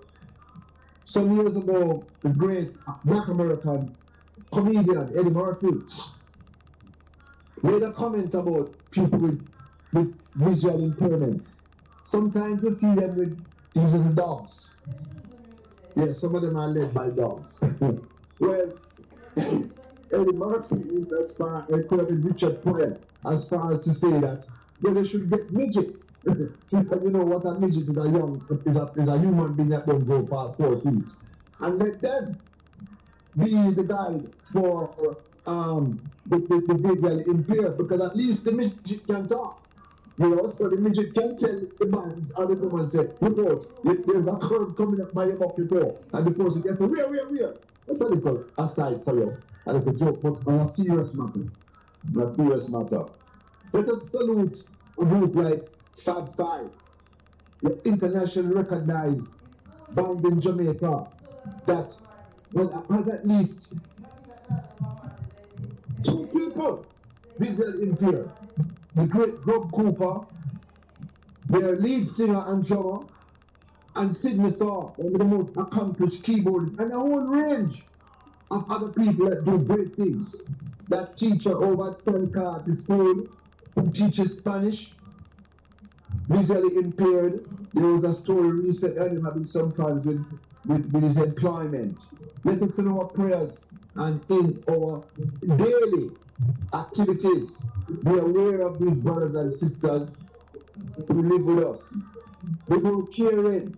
some years ago, the great Black American comedian Eddie Murphy made a comment about people with visual impairments. Sometimes you see them with these little dogs. Yeah, some of them are led by dogs. Well, Eddie Murphy is as far as Richard Pryor, as far as to say that they should get midgets. You know what a midget is, is a human being that don't go past 4 feet. And let them be the guide for the visually impaired, because at least the midget can talk. You know, so the midget can tell the bands or the woman say, look out, there's a curve coming up by your bucket door. And the person can say, where? That's a little aside for you, a little joke, but on a serious matter. Let us salute a group like Fab Five, the internationally recognized band in Jamaica that has at least 2 people visually impaired. The great Rob Cooper, their lead singer and drummer, and Sidney Thaw, one of the most accomplished keyboardists, and a whole range of other people that do great things. That teacher over at Tonka, the school, who teaches Spanish, visually impaired. There was a story recently of him having some problems with his employment. Let us in our prayers and in our daily activities be aware of these brothers and sisters who live with us. They go caring.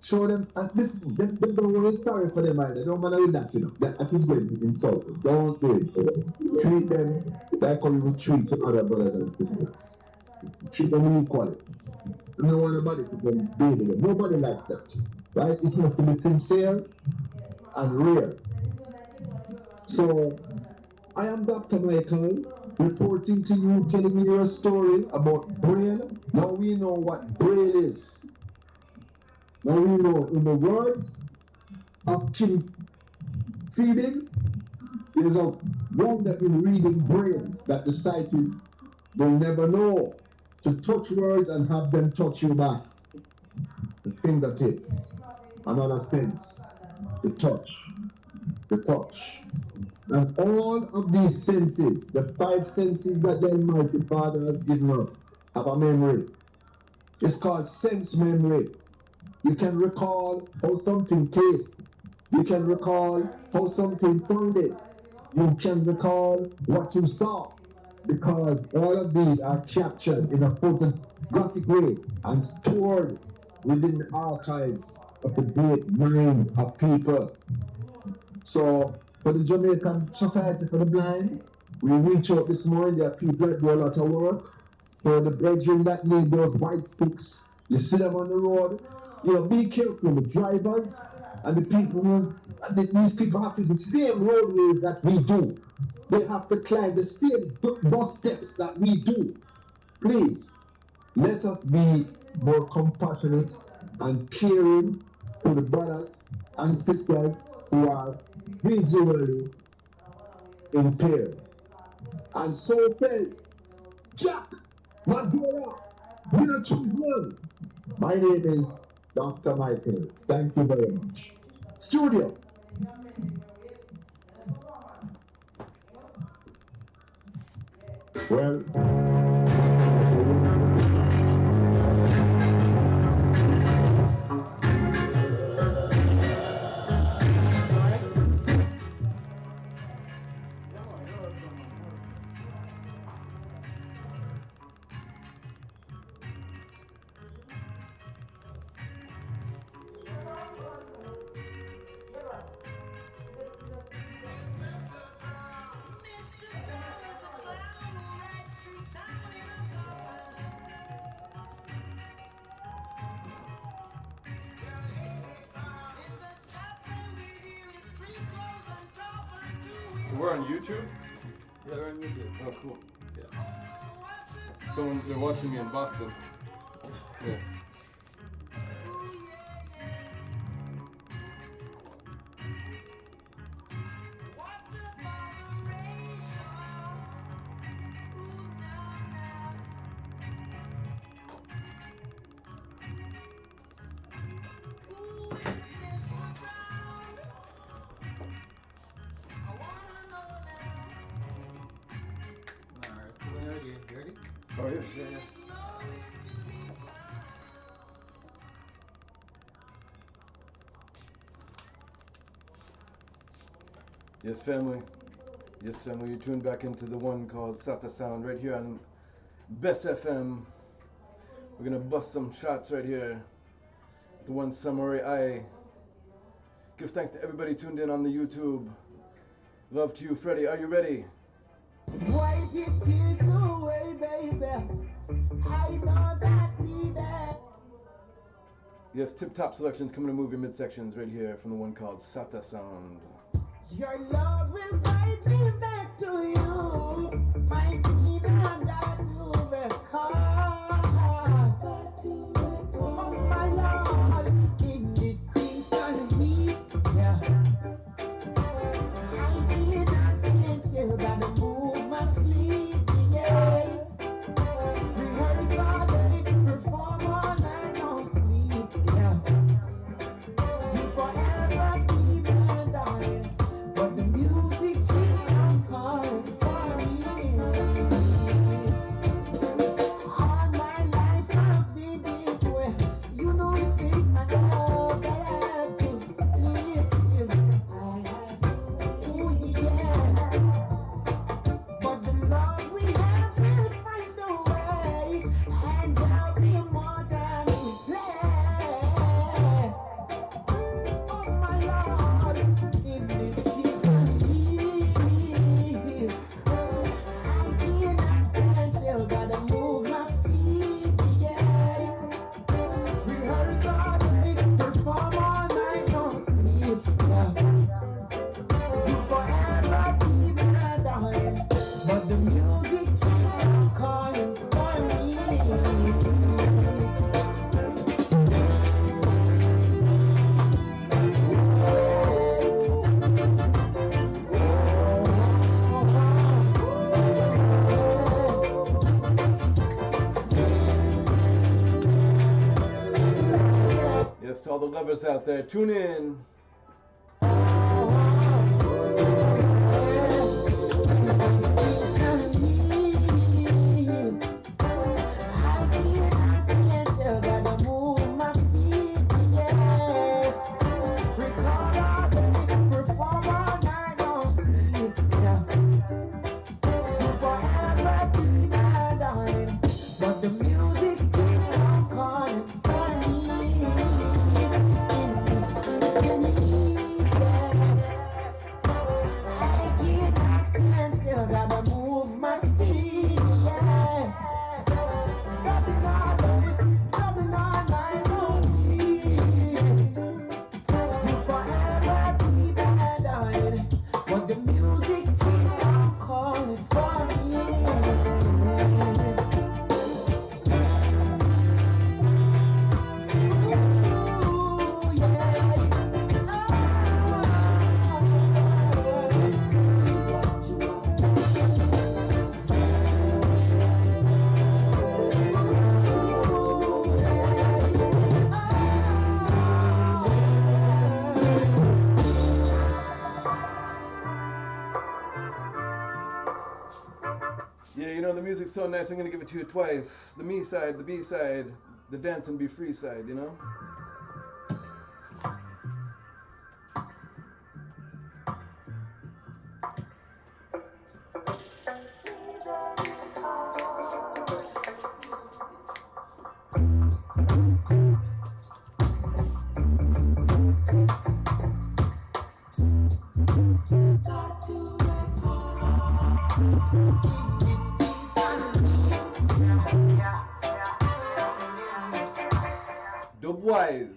Show them, and listen, they don't worry sorry for them either. Don't bother with that, you know. That is going to insult them. Don't do it. Treat them like how you would treat your other brothers and sisters. Treat them equally. You don't want nobody to come baby them. Nobody likes that. Right? It has to be sincere and real. So, I am Dr. Michael, reporting to you, telling you your story about Braille. Now we know what Braille is. Now we know, in the words of Kim Phoebe, there's a wonder in reading Braille that the sighted will never know. To touch words and have them touch you back. The fingertips, another sense, the touch. And all of these senses, the 5 senses that the Almighty Father has given us, have a memory. It's called sense memory. You can recall how something tastes. You can recall how something sounded. You can recall what you saw. Because all of these are captured in a photographic way and stored within the archives of the great mind of people. So, for the Jamaican Society for the Blind, we reach out this morning. There are people that do a lot of work. For the brethren that need those white sticks, you see them on the road. You know, be careful. The drivers and the people who, these people have to do the same roadways that we do. They have to climb the same bus steps that we do. Please, let us be more compassionate and caring for the brothers and sisters who are visually impaired. And so says Jack Magola, we don't choose one. My name is Dr. Michael. Thank you very much. Studio. Well, We're on YouTube? Yeah, we're on YouTube. Oh, cool. Yeah. Someone, they're watching me in Boston. Yeah. Oh, yes, yeah, yeah. Yes, family. Yes, family. You tuned back into the one called Sata Sound right here on Bessfm. We're gonna bust some shots right here. The one Samurai Eye. Give thanks to everybody tuned in on the YouTube. Love to you, Freddie. Are you ready? Wipe your tears away, baby. I know that needed. Yes, Tip Top Selections coming to movie midsections right here from the one called Sata Sound. Your love will guide me back to you. My freedom that you overcome. Oh my Lord, in this Kingston heat, yeah. I cannot stand still, gotta move my feet, yeah. Rehearse all day, perform all night, no sleep, yeah. You forever be my darling, but the music keeps on calling for me. All my life I've been this way. You know it's fake, my love that I have to live. Ooh, yeah. But the love we have will find a way, and there'll be more time to play. Oh my Lord, in this season here, I cannot stand still, gotta move my feet, yeah. Rehearse all day, perform all night, no sleep, yeah. You forever be my darling, but the music keeps on calling for me. Yes, to all the lovers out there, tune in. But the music keeps on calling for me. In this instant, yeah. I cannot stand still, gotta move my feet, yeah. Coming on, I know sleep. You forever be my darling, but the music keeps on calling for me. Yeah, you know, the music's so nice, I'm gonna give it to you twice. The me side, the B side, the dance and be free side, you know? Dubwise.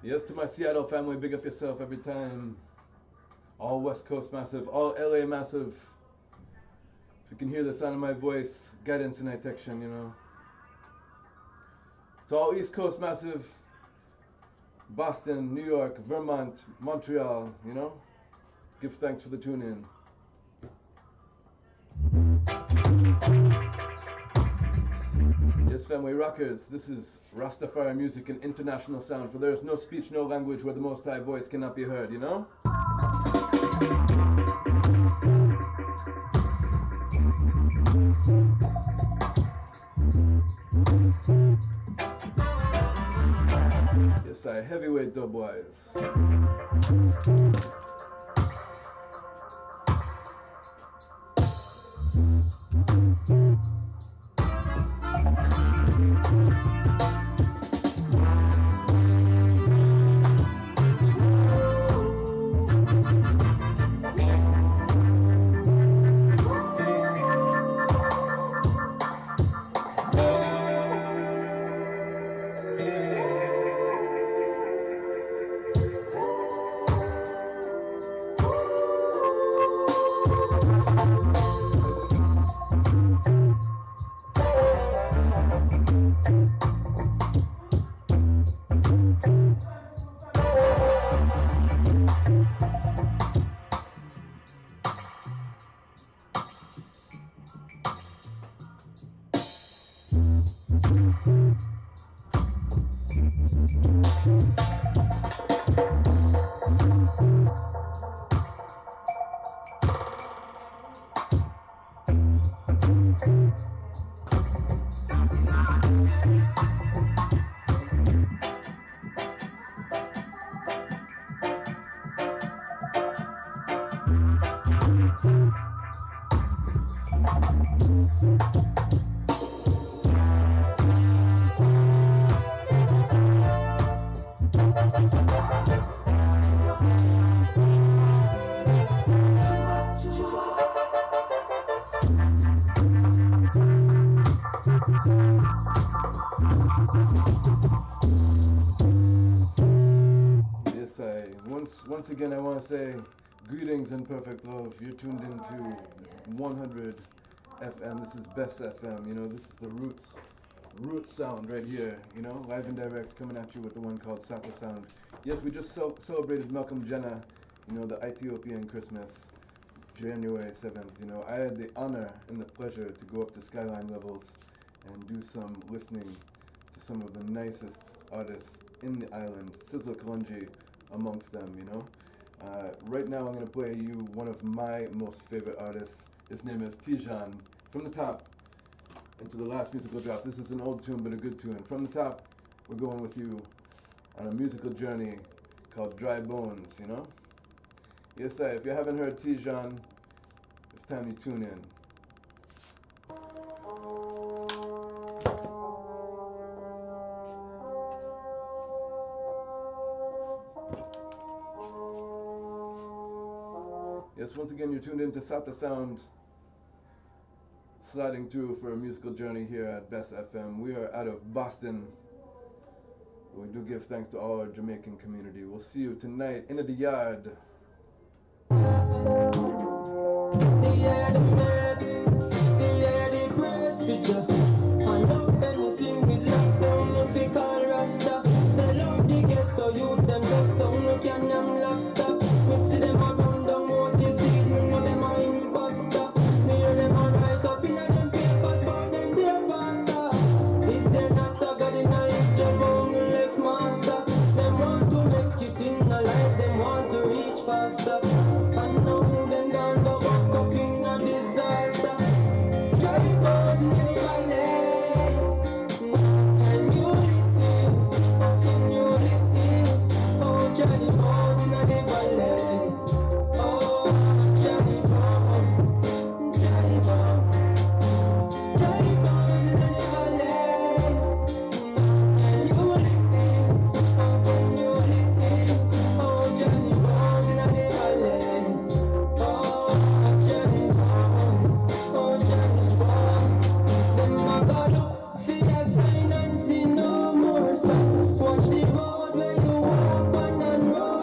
Yes, to my Seattle family, big up yourself every time. All West Coast massive, all LA massive. If you can hear the sound of my voice, guidance and detection, you know. To all East Coast massive, Boston, New York, Vermont, Montreal, you know. Give thanks for the tune in. Yes, family rockers, this is Rastafari music and international sound, for there is no speech, no language where the Most High voice cannot be heard, you know? Yes, I heavyweight dubwise. Once again, I want to say greetings and perfect love. You're tuned into 100 FM. This is Bessfm. You know, this is the roots sound right here. You know, live and direct, coming at you with the one called Saka Sound. Yes, we just celebrated Malcolm Jenna. You know, the Ethiopian Christmas, January 7th. You know, I had the honor and the pleasure to go up to Skyline levels and do some listening to some of the nicest artists in the island. Sizzle Kalunji amongst them, you know. Right now I'm going to play you one of my most favorite artists. His name is Tijan. From the top into the last musical drop. This is an old tune but a good tune. From the top, we're going with you on a musical journey called Dry Bones, you know. Yes, sir, if you haven't heard Tijan, it's time you tune in. Yes, once again, you're tuned in to Sata Sound, sliding through for a musical journey here at Bessfm. We are out of Boston. We do give thanks to all our Jamaican community. We'll see you tonight in the yard. Watch the road where you walk on and road.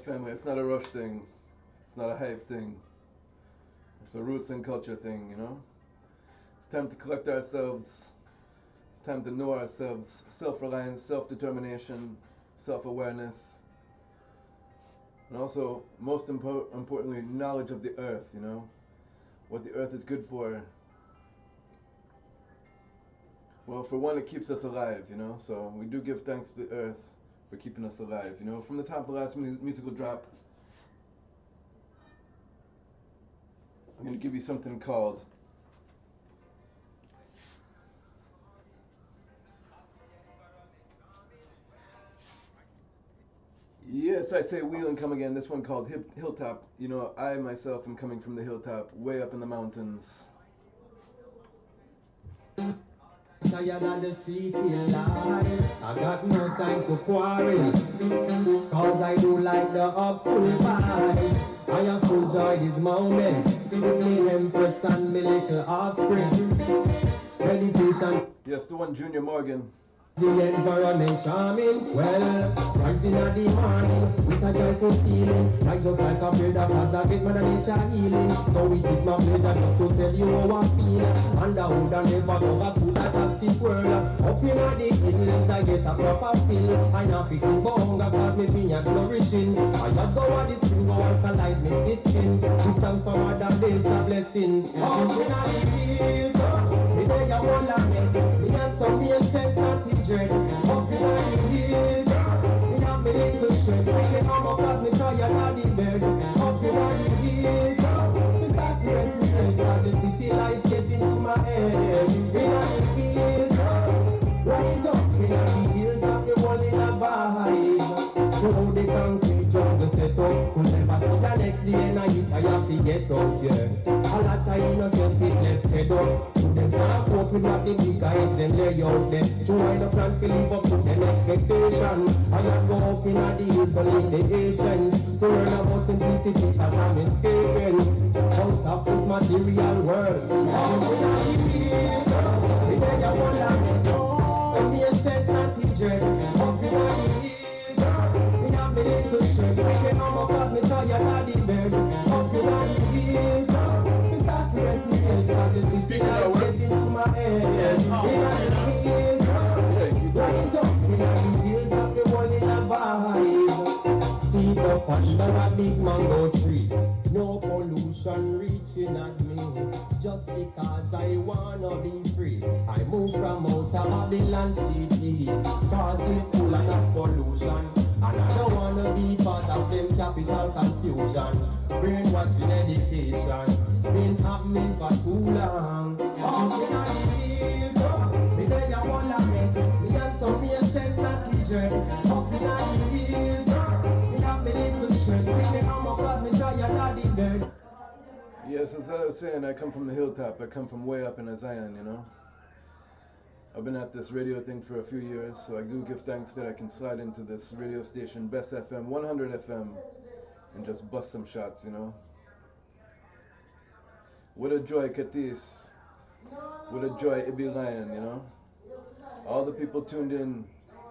family, it's not a rush thing. It's not a hype thing. It's a roots and culture thing, you know? It's time to collect ourselves. It's time to know ourselves. Self-reliance, self-determination, self-awareness. And also, most importantly, knowledge of the earth, you know? What the earth is good for. Well, for one, it keeps us alive, you know? So we do give thanks to the earth for keeping us alive, you know? From the top of the last musical drop, I'm going to give you something called Yes, I say wheel and come again. This one called Hilltop. You know, I myself am coming from the hilltop, way up in the mountains. Tired of the city life. I got no time to quarrel, cause I do like the upful vibe. I have full joy this moment with me empress and me little offspring. Meditation. Yes, the one Junior Morgan. The environment charming, well, rising at the morning with a joyful feeling, like just like a bird that has a great mother nature healing. So it is my pleasure just to tell you how I feel. And I would never go back to that toxic world. Up in the hills I get a proper feel. I not picking bonga cause me vineyard flourishing. I just go on the spring go alkalize me skin. Give thanks for mother nature blessing. Up in the hills, me there I wanna make me and some patient and dread. Up in the hills, me have me little stress. Me can come up cause me tired of the bed. Up in the hills, me start to rest me head cause the city life gets into my head. In the hills, right up in the hills, up the one in a vibe. So how the concrete jungle set up, who never see the next day and I have to get out, yeah. A lot of innocent people left head up. Them can't cope with what the big guys and lay out there. Try the plan to live up to them expectations. I not go up in the hills but leave the Asians to learn about simplicity cause I'm escaping out of this material world. Up in the hills, we there you wanna get up. And me a shed not to dread. Up in the hills, me have me little shirt. We can come up cause me tired of the bed. Up in the hills, me start to rest me head cause the city life gets into my head. In the hills, right up in the hills of the one in a vibe. Seat up under a big mango tree. No pollution reaching at me. Just because I wanna be free. I move from outer Babylon city. Cause it's full of pollution. And I don't wanna be part of them capital confusion. Brainwashing education been happening for too long. Up in the hills, me there you wanna meet. Me and some patient not dread. Up in the hills, me have me little shirt. Me can come up cause me tired of the bed. Yes, as I was saying, I come from the hilltop. I come from way up in Zion, you know. I've been at this radio thing for a few years, so I do give thanks that I can slide into this radio station, Bessfm, 100 FM, and just bust some shots, you know. What a joy, Katis. What a joy it be lying, you know. All the people tuned in,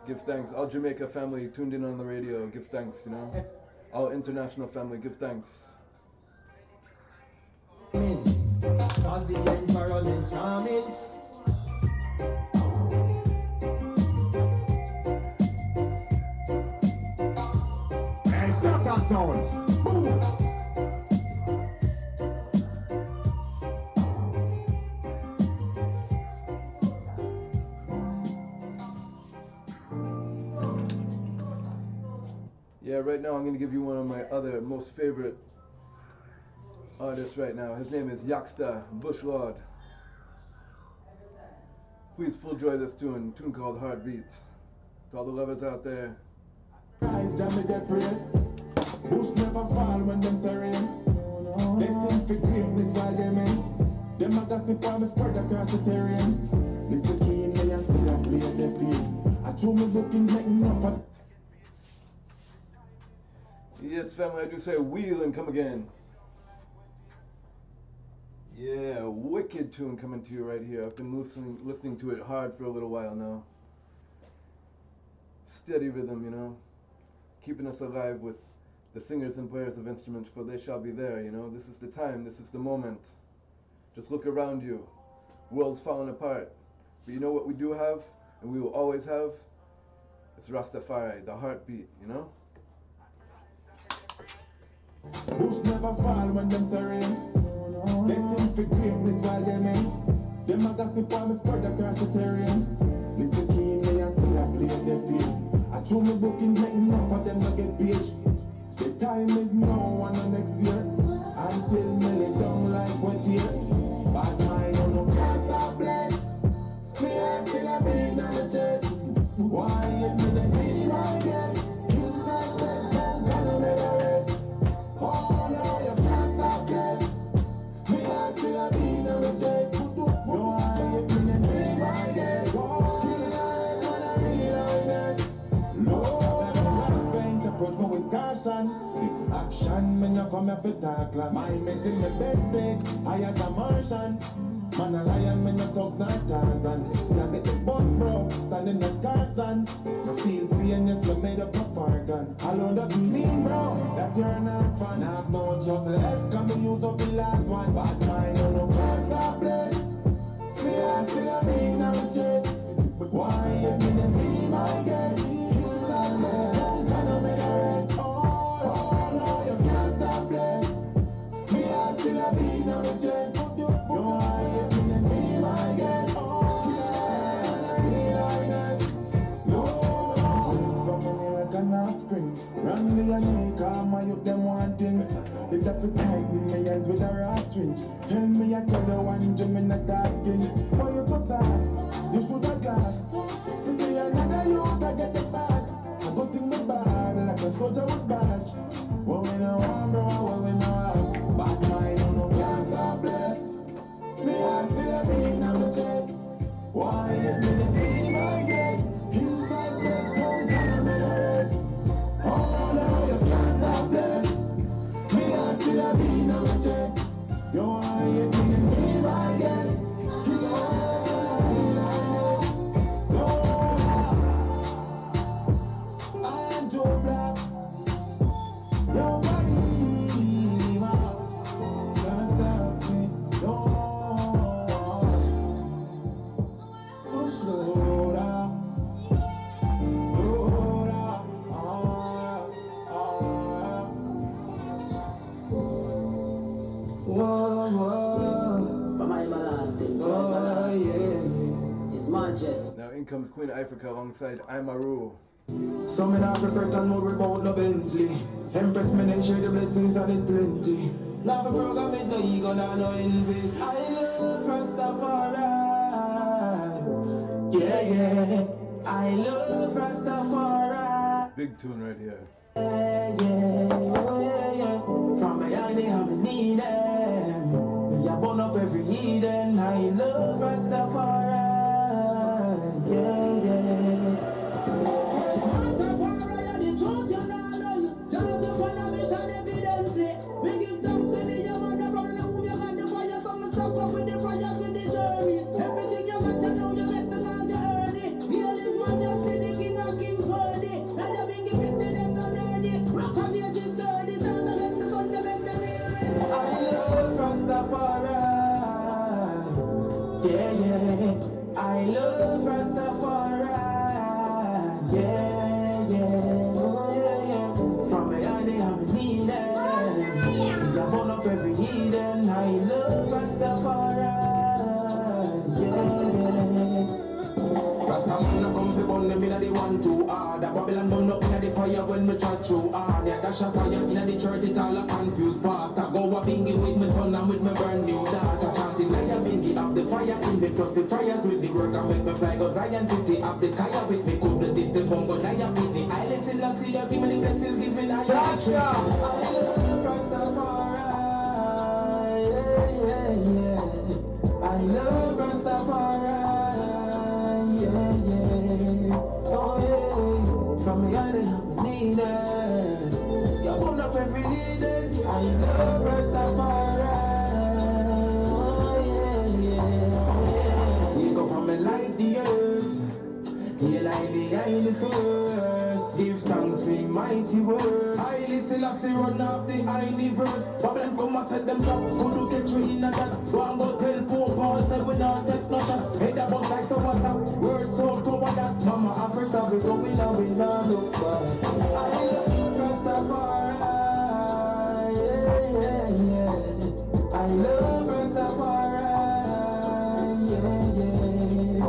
give thanks. All Jamaica family tuned in on the radio, give thanks, you know. All international family, give thanks. Cause the environment charming. Hey, Saka sound. Boom. Yeah, right now I'm going to give you one of my other most favorite artists right now. His name is Yaksta Bushlord. Please full joy this tune called Heartbeat. To all the lovers out there. Rise, them me get praise. Bush never fall when them serene. Destined for greatness while them in. Them a gossip while me spread across the terrain. Listen keen, me a still a play their piece. I threw me bookings make enough of. Yes, family, I do say wheel and come again. Yeah, wicked tune coming to you right here. I've been listening to it hard for a little while now. Steady rhythm, you know. Keeping us alive with the singers and players of instruments, for they shall be there, you know. This is the time, this is the moment. Just look around you. World's falling apart. But you know what we do have, and we will always have? It's Rastafari, the heartbeat, you know? Boots never fall when them serene. Destined for greatness while them in. Them a gossip on me spread across the terrain. Listen keen, me and still I play their face. I throw me bookings, make enough of them to get paid. The time is now and the next year. Until me lay down like wet here. Bad mind on no can't stop bless. Me I still a beat on the chest. Why it me the be my guest? King size step down, gonna make a rest. Oh no, you can't stop bless. Me I still a beat on the chest. Why it me the be my guest? King size wanna realize it. Lord, paint approach me with caution. Speak action, me no come here for talk class. My mate in the best state, I as a Martian. Man a lion, me no talks not Tarzan. Can't get the bus, bro, stand in the car stands. No feel pain, yes, me made up of organs. Alone doesn't mean, bro, that you're not fan. Have no trust left, can me use up the last one. Bad mind, no can't stop bless. Me I still a beat on the chest. Why you didn't be my guest? King size left, gonna make a rest. Oh no, you can't stop bless. Me I still a beat on the chest. Why you didn't be my guest? Spring. Run me and make all my youth them want things. They have to tighten my hands with a raw syringe. Tell me I tell you one gem in a tasking. Why you so fast? You should have glad. To see another youth I get the bag. I go think me bad like a soldier with badge. What we know want, bro, what we know want. Bad mind, no can't stop bless. Me I still a beat on the chest. Why you didn't be my guest? King size step home, gonna make a rest. Oh no, you can't stop this. Me I still a beat on the chest. Yo, why you didn't be my guest? King size gonna be like this. No, I am Joe Black. Nobody can't stop me. No. Now in comes Queen Africa alongside Imaru. So me not prefer to know about no Bentley. Empress me then share the blessings and it plenty. Love a program with no ego, no envy. I love Rastafari. Yeah, yeah. I love Rastafari. Big tune right here. Yeah, yeah. From my eye, I'm need them. Me a burn up every heathen. I love Rastafari. Yeah, yeah. Rastafari, the truth you know. Just upon a mission evidently. We give thanks to the young man from the womb. You got the fire, so me stop up with the prayers with the journey. Everything you got to know, you get because you earn it. Heal His Majesty, the King of Kings, worthy. And you been give it to them, no dirty. Rock of ages sturdy, chance again, the sun, they make them hear it. I love Rastafari. Yeah, yeah. I love Rastafari. Yeah, yeah. Oh, yeah, yeah. From my eye, I'm needed. I burn up every heathen. I love Rastafari. Yeah, yeah. Rastaman no come fi burn them inna the 1-2 hard. A Babylon burn up inna the fire when me chat through hard. Yeah, dash a fire inna the church, it all a confused past. I go a bingy with me son and with me burn new daughter. Chanting I a bingy up the fire in me, trust the prayers with the work and make me fly go Zion City. Up the kaya with me, couldn't this the bongo die with me. I let it last year, give me the blessings, give me the victory. I love Rastafari. Yeah, yeah. I love Rastafari. Yeah, yeah. Oh, yeah. From me, I didn't need it. You burn up every heathen. I love Rastafari. Oh, yeah, yeah. Take up from me like the earth. You like behind the first. Give thanks for mighty words. I listen as they run off the universe. Babylon come and set them trap. Go to catch me in a that. Go and go tell Pope Paul say we not take no shot. Head a bus like so what's up. Word so cover that. Mama Africa we going and we not look back. I love Rastafari. Yeah, yeah, yeah. I love Rastafari. Yeah, yeah.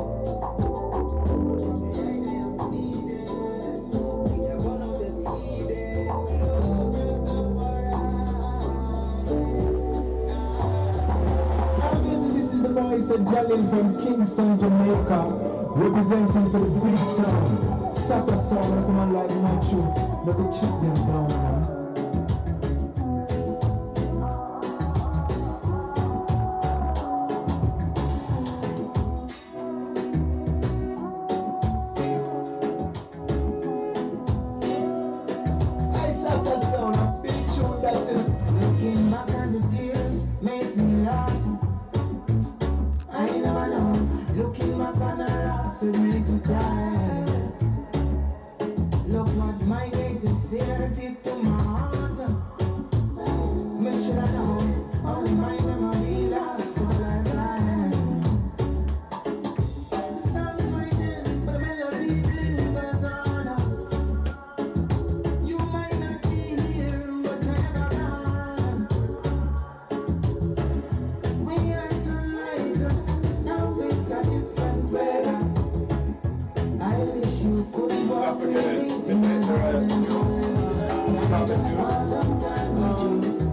Voice of Jalil from Kingston, Jamaica, representing for the big sound. Sata sound, and someone like Machu. Let me check them down, man. I Sata sound, a big tune that's in. Looking back at the tears, make me laugh. I never know, looking back on our laughs it make me cry. Look what my greatest fear did to my heart. Make sure I know, only my memory lasts for a lifetime. The songs might end, but the melodies lingers on. You might not be here, but you're never gone. We are tonight. Now it's a different weather. I wish you could walk with me in the garden forever. I just want some time with you.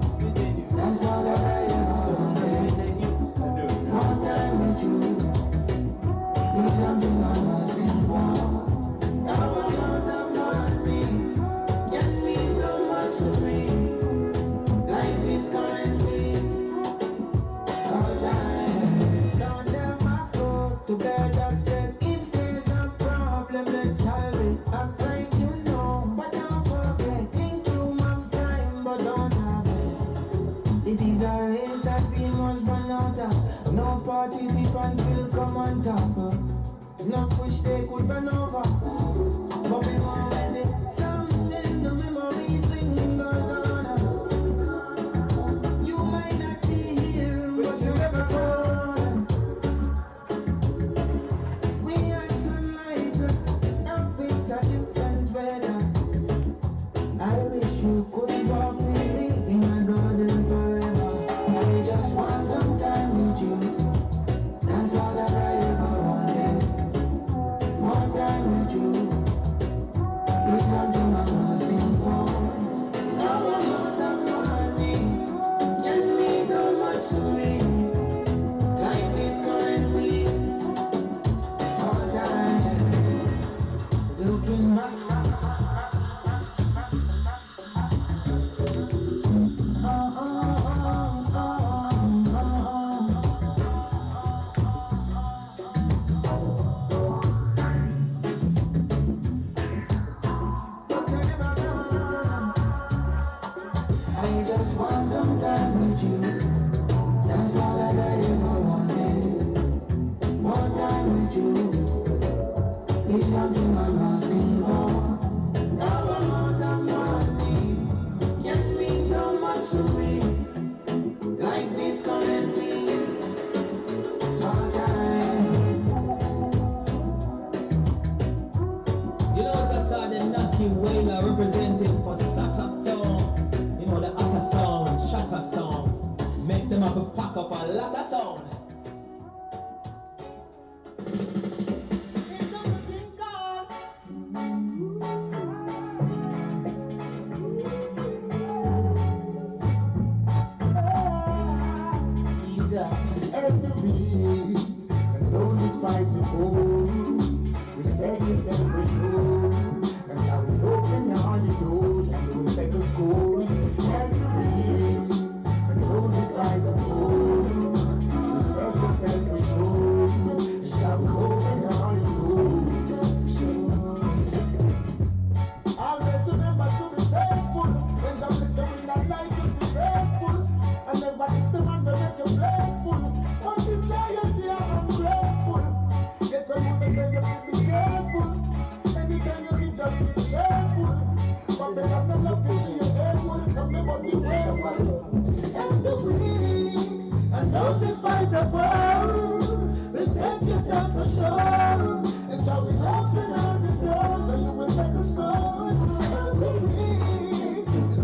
That's all that I ever wanted. More time with you. Need something I'm asking for. Now I'm out of money. Can mean so much to me. Like this currency. All time. Don't ever go to bed upset. If there's a problem, let's solve it. Act like you know, but don't forget. Think you have time, but don't have it. It is a race that we must run out of. No participants will come on top. Enough wish they could run over. But we won't let it. Something the memories lingers on. You might not be here, but you're never gone. We are tonight. Now it's a different weather. I wish you could walk with me in my garden forever. I just want some time with you. That's all that I ever wanted. More time with you. It's something I'm asking for. Now I'm out of money. Can mean so much to me. Like this currency. All time. Looking back. But you're never gone. I just want some time with you. That's all that I ever wanted. More time with you. It's something I'm asking for. Now I'm out of money. Can mean so much to me. Like this currency. All time. You know what I saw the Naki Wailer representing for Sata Sound. You know the Atta Sound, Shatta Sound. Make them have to pack up a lot of sound. Enemy and only spicy food. Respect yourself for sure. And I will open all the doors and you will settle scores. Enemy and only spicy food. Respect yourself for sure. And I will open all the doors. Always remember to be faithful. When God bless you in that life, you be grateful. And never is the man that make you grateful. But this loyalty despise the world. Respect yourself for sure. It's always open on the door, so you will set the scores.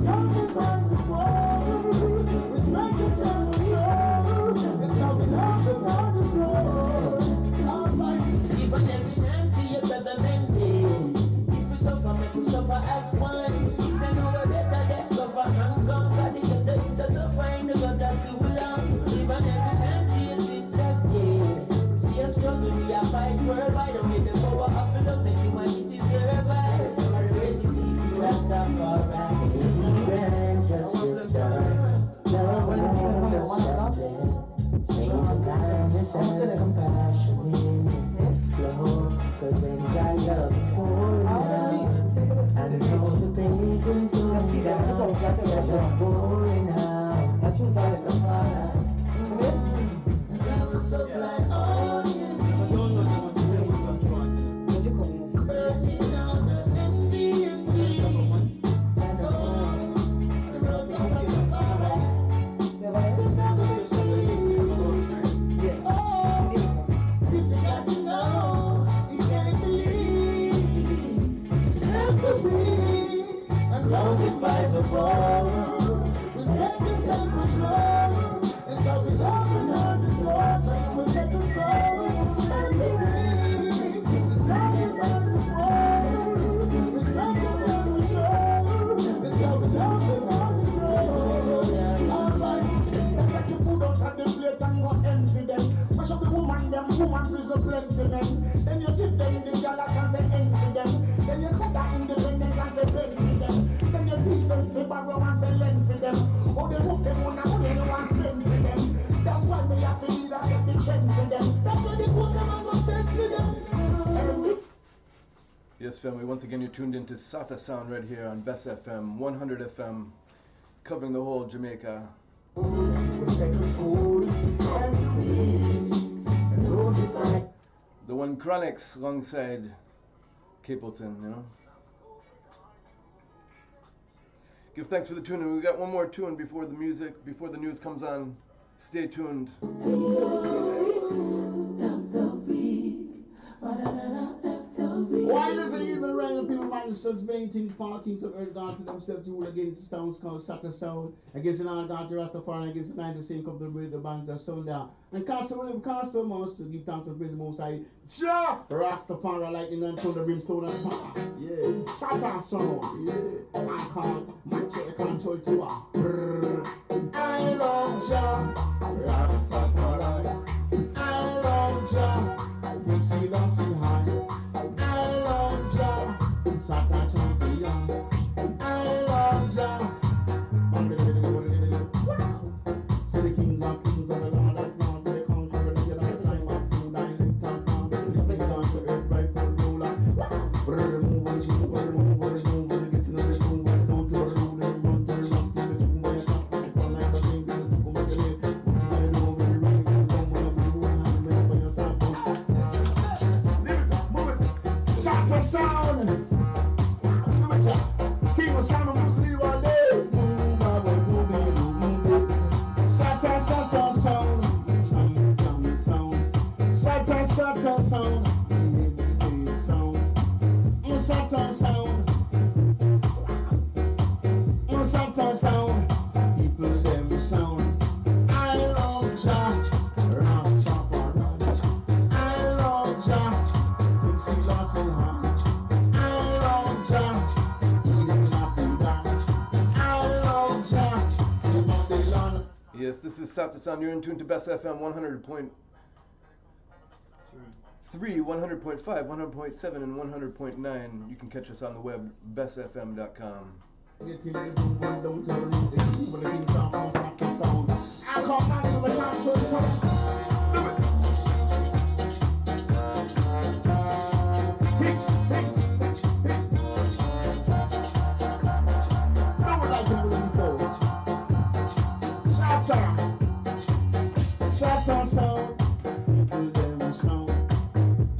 Don't despise the world. Respect yourself for sure. It's always open on the door. Even every night to your brother mentee. If you suffer, make you suffer as one. Say no we're better than suffer and conquer. The get to suffer in the God that you belong. Even every night to your sisters, yeah. See a struggle, we are fight worldwide. And with the power of love, make humanity survive. Rastafari, even justice done. Love and justice. Change the kindness and compassion in it flow. Cause when God loves pouring out, and know the things going down, they're just pouring out. That's the fire. And I will supply all you need. Burning out the envy and greed. The road to Rastafari. There's nothing to say. This is got to know. You can't believe. Help the weak and don't despise the poor. Respect yourself for sure. And so we open up the door so you will set the scores. And the weak and don't despise the poor. Respect yourself for sure. And so we open up the door. Alright, then get your food out of the plate and go empty them. Mash up the woman is a plenty men. Then you give them the gala and say empty them. Then you set that independence and say plenty them. Then you teach them to borrow and say lend for them. Oh, they hook them on and they want spend for them. That's why me have to lead and set the trend for them. That's why they quote them and go sense to them. Yes, family, once again you're tuned into Sata Sound right here on Bessfm, 100 FM, covering the whole Jamaica. The one Chronics alongside Capleton, you know. Give thanks for the tuning. We got one more tune before the news comes on. Stay tuned. Why does it even rain and people mind such vain things, fall kings of earth, gods to themselves to rule against the sounds called Sata Sound, against the non God to Rastafari, against the 90 same come to the bands of sundown. And constantly custom us to give thanks and praise the most high. Sure! Rastafari lightning and thunder, brimstone and fire. Yeah. Sata Sound. Yeah. I can't match it, I can't tell you what. I love Jah. Rastafari. I love Jah. We see lost behind. I love Jah, Sata champion. I love Jah. See the kings of kings and the Lord of lords, they conquer the last time up to 9 and top down. They down to earth right for ruler. Move and change, move, get in the room, down to the room, and run to the rock, to the tomb, where top, and fall like a thing, to go make a live. What's going on, very right, and come on, you and I'm ready for your start. Sata Sound! King of Sound of Muslim all day! Sata Sound! Sata Sound! Sata Sound! Sata Sound! People them sound. I love Jah! I love Jah! See lost in heart. I love Jah. He didn't have to that. I love Jah. See Monday long. Yes, this is Sata Sound. You're in tune to Bessfm 100.3, 100.5, 100.7, and 100.9. You can catch us on the web, bessfm.com. I come back to the country. Sata Sound, people them sound.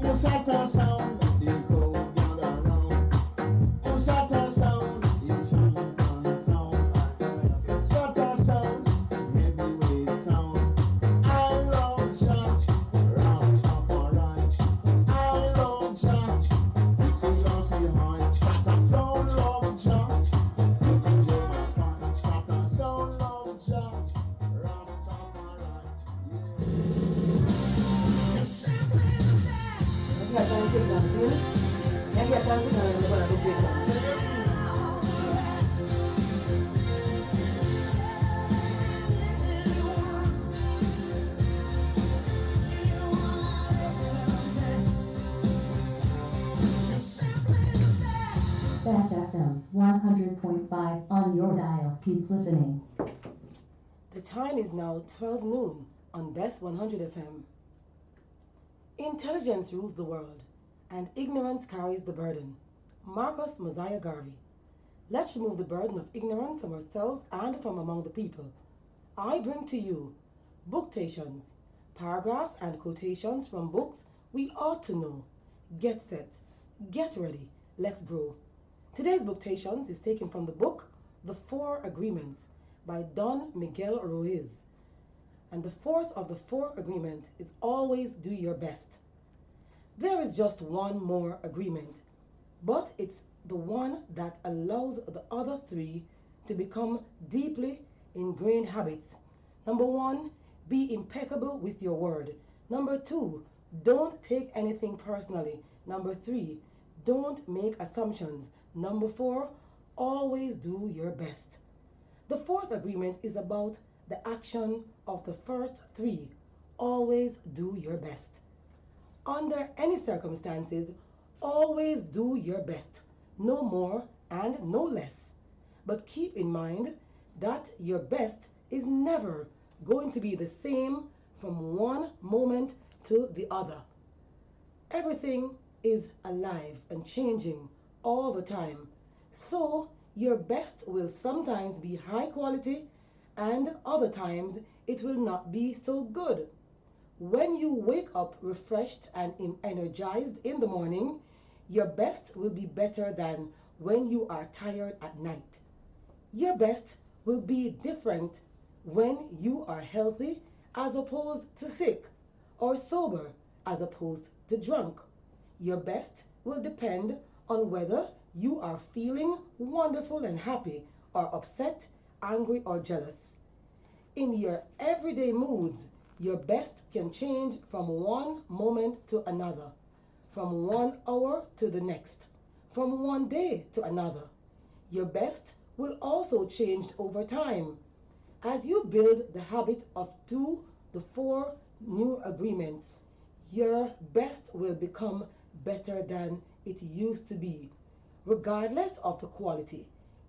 Sata Sound, they go gather round. Sata Sound, it's champion sound. signal, see? You get that signal and you're going to take it. Bessfm 100.5 on your dial. Keep listening. The time is now 12 noon on Bess 100 FM. Intelligence rules the world, and ignorance carries the burden. Marcus Mosiah Garvey. Let's remove the burden of ignorance from ourselves and from among the people. I bring to you booktations, paragraphs and quotations from books we ought to know. Get set, get ready, let's grow. Today's booktations is taken from the book The Four Agreements by Don Miguel Ruiz. And the fourth of the four agreement is always do your best. There is just one more agreement, but it's the one that allows the other three to become deeply ingrained habits. Number one, be impeccable with your word. Number two, don't take anything personally. Number three, don't make assumptions. Number four, always do your best. The fourth agreement is about the action of the first three. Always do your best. Under any circumstances, always do your best. No more and no less. But keep in mind that your best is never going to be the same from one moment to the other. Everything is alive and changing all the time. So your best will sometimes be high quality and other times it will not be so good. When you wake up refreshed and energized in the morning, your best will be better than when you are tired at night. Your best will be different when you are healthy as opposed to sick, or sober as opposed to drunk. Your best will depend on whether you are feeling wonderful and happy, or upset, angry, or jealous. In your everyday moods, your best can change from one moment to another, from 1 hour to the next, from one day to another. Your best will also change over time. As you build the habit of the 4 new agreements, your best will become better than it used to be, regardless of the quality.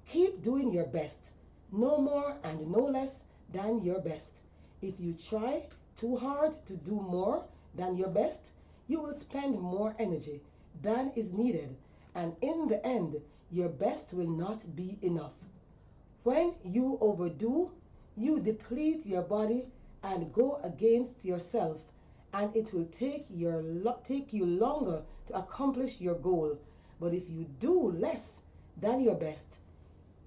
Keep doing your best, no more and no less than your best. If you try too hard to do more than your best, you will spend more energy than is needed, and in the end, your best will not be enough. When you overdo, you deplete your body and go against yourself, and it will take you longer to accomplish your goal. But if you do less than your best,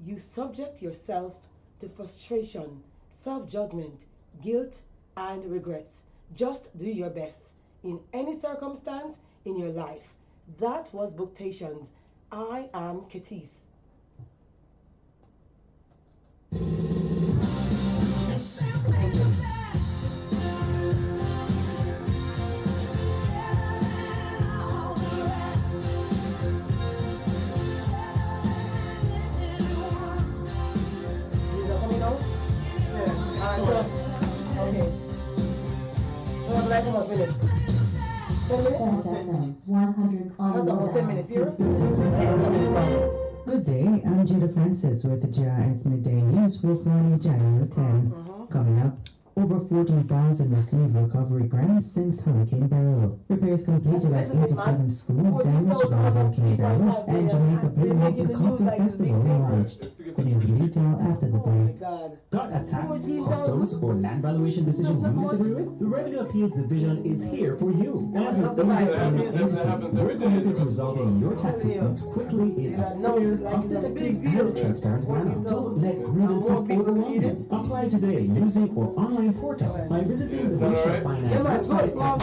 you subject yourself to frustration, self-judgment, guilt, and regrets. Just do your best in any circumstance in your life. That was Booktations. I am Katis. Okay. Bessfm 100 on your dial. Good day, I'm Judah Francis with the GIS Midday News for Friday, January 10. Coming up, over 14,000 received recovery grants since Hurricane Beryl. Repairs completed at 87 schools damaged by Hurricane Beryl, and Jamaica Blue Make the Coffee Festival launched. The news in detail after the break. Got a tax, customs, or land valuation decision you disagree with? The Revenue Appeals Division is here for you. As an independent entity, we're committed to resolving your tax disputes quickly in a fair, cost-effective, and transparent manner. Don't let grievances overwhelm you. Apply today using our online portal by visiting the National Finance website at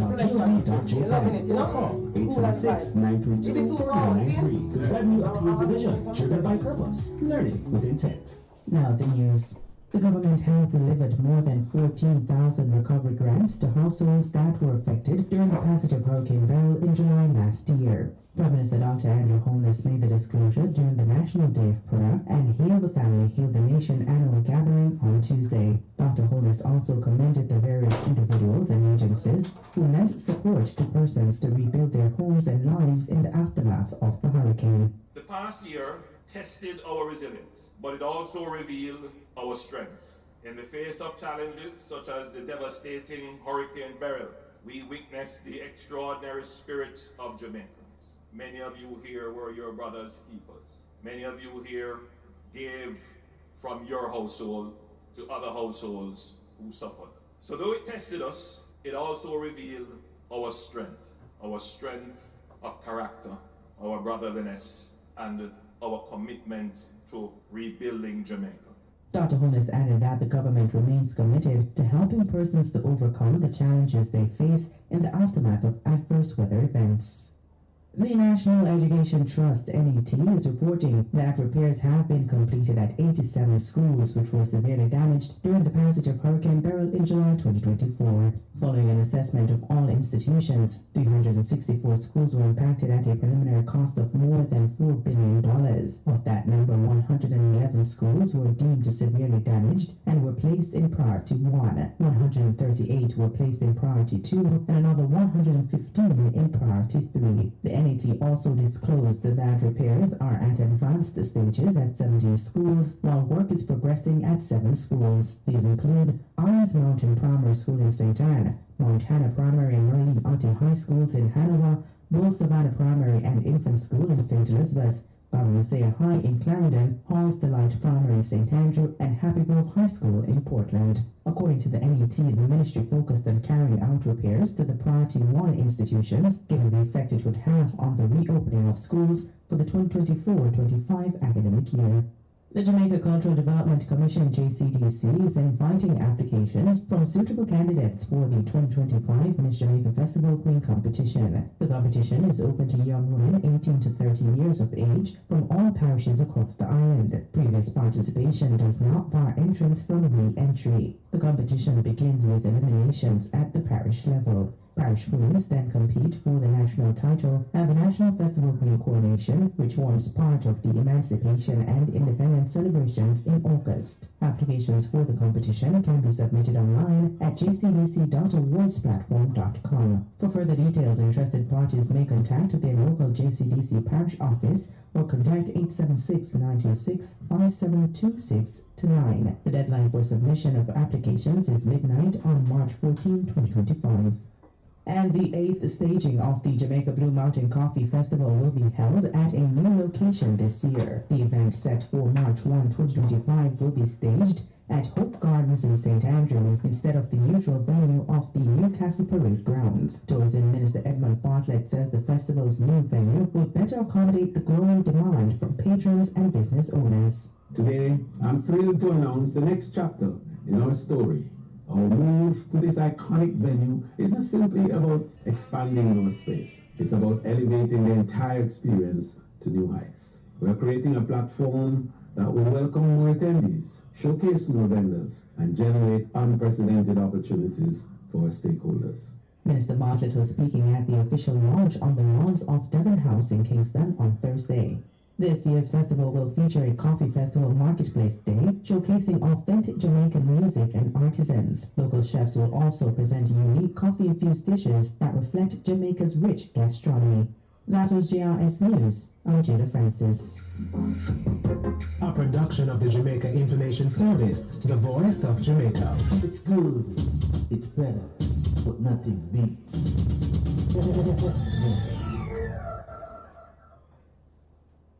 www.gov.jpg or call 876-932-4993. The Revenue Appeals Division, driven by purpose, learning with intent. Now the news. The government has delivered more than 14,000 recovery grants to households that were affected during the passage of Hurricane Beryl in July last year. Prime Minister Dr. Andrew Holness made the disclosure during the National Day of Prayer and Heal the Family, Heal the Nation annual gathering on Tuesday. Dr. Holness also commended the various individuals and agencies who lent support to persons to rebuild their homes and lives in the aftermath of the hurricane. The past year tested our resilience, but it also revealed our strengths. In the face of challenges such as the devastating Hurricane Beryl, we witnessed the extraordinary spirit of Jamaicans. Many of you here were your brother's keepers. Many of you here gave from your household to other households who suffered. So though it tested us, it also revealed our strength of character, our brotherliness, and our commitment to rebuilding Jamaica. Dr. Holness added that the government remains committed to helping persons to overcome the challenges they face in the aftermath of adverse weather events. The National Education Trust, NET, is reporting that repairs have been completed at 87 schools which were severely damaged during the passage of Hurricane Beryl in July 2024. Following an assessment of all institutions, 364 schools were impacted at a preliminary cost of more than $4 billion. Of that number, 111 schools were deemed severely damaged and were placed in Priority 1. 138 were placed in Priority 2 and another 115 in Priority 3. The NET also disclosed that repairs are at advanced stages at 17 schools, while work is progressing at 7 schools. These include Iris Mountain Primary School in St. Anne, Mount Hannah Primary and Merlin Auntie High Schools in Hanover, Bull Savannah Primary and Infant School in St. Elizabeth, Garvin High in Clarendon, Hall's Delight Primary in St. Andrew, and Happy Grove High School in Portland. According to the NET, the ministry focused on carrying out repairs to the Priority 1 institutions, given the effect it would have on the reopening of schools for the 2024-25 academic year. The Jamaica Cultural Development Commission, JCDC, is inviting applications from suitable candidates for the 2025 Miss Jamaica Festival Queen competition. The competition is open to young women 18 to 30 years of age from all parishes across the island. Previous participation does not bar entrance from re-entry. The competition begins with eliminations at the parish level. Parish queens then compete for the national title at the National Festival Queen Coronation, which forms part of the Emancipation and Independence celebrations in August. Applications for the competition can be submitted online at jcdc.awardsplatform.com. For further details, interested parties may contact their local JCDC parish office or contact 876-926-5726-9. The deadline for submission of applications is midnight on March 14, 2025. And the 8th staging of the Jamaica Blue Mountain Coffee Festival will be held at a new location this year. The event set for March 1, 2025 will be staged at Hope Gardens in St. Andrew instead of the usual venue of the Newcastle Parade Grounds. Tourism Minister Edmund Bartlett says the festival's new venue will better accommodate the growing demand from patrons and business owners. Today, I'm thrilled to announce the next chapter in our story. Our move to this iconic venue isn't simply about expanding our space. It's about elevating the entire experience to new heights. We're creating a platform that will welcome more attendees, showcase more vendors, and generate unprecedented opportunities for our stakeholders. Minister Bartlett was speaking at the official launch on the lawns of Devon House in Kingston on Thursday. This year's festival will feature a coffee festival marketplace day, showcasing authentic Jamaican music and artisans. Local chefs will also present unique coffee-infused dishes that reflect Jamaica's rich gastronomy. That was JRS News. I'm Jada Francis. A production of the Jamaica Information Service, the voice of Jamaica. It's good, it's better, but nothing beats.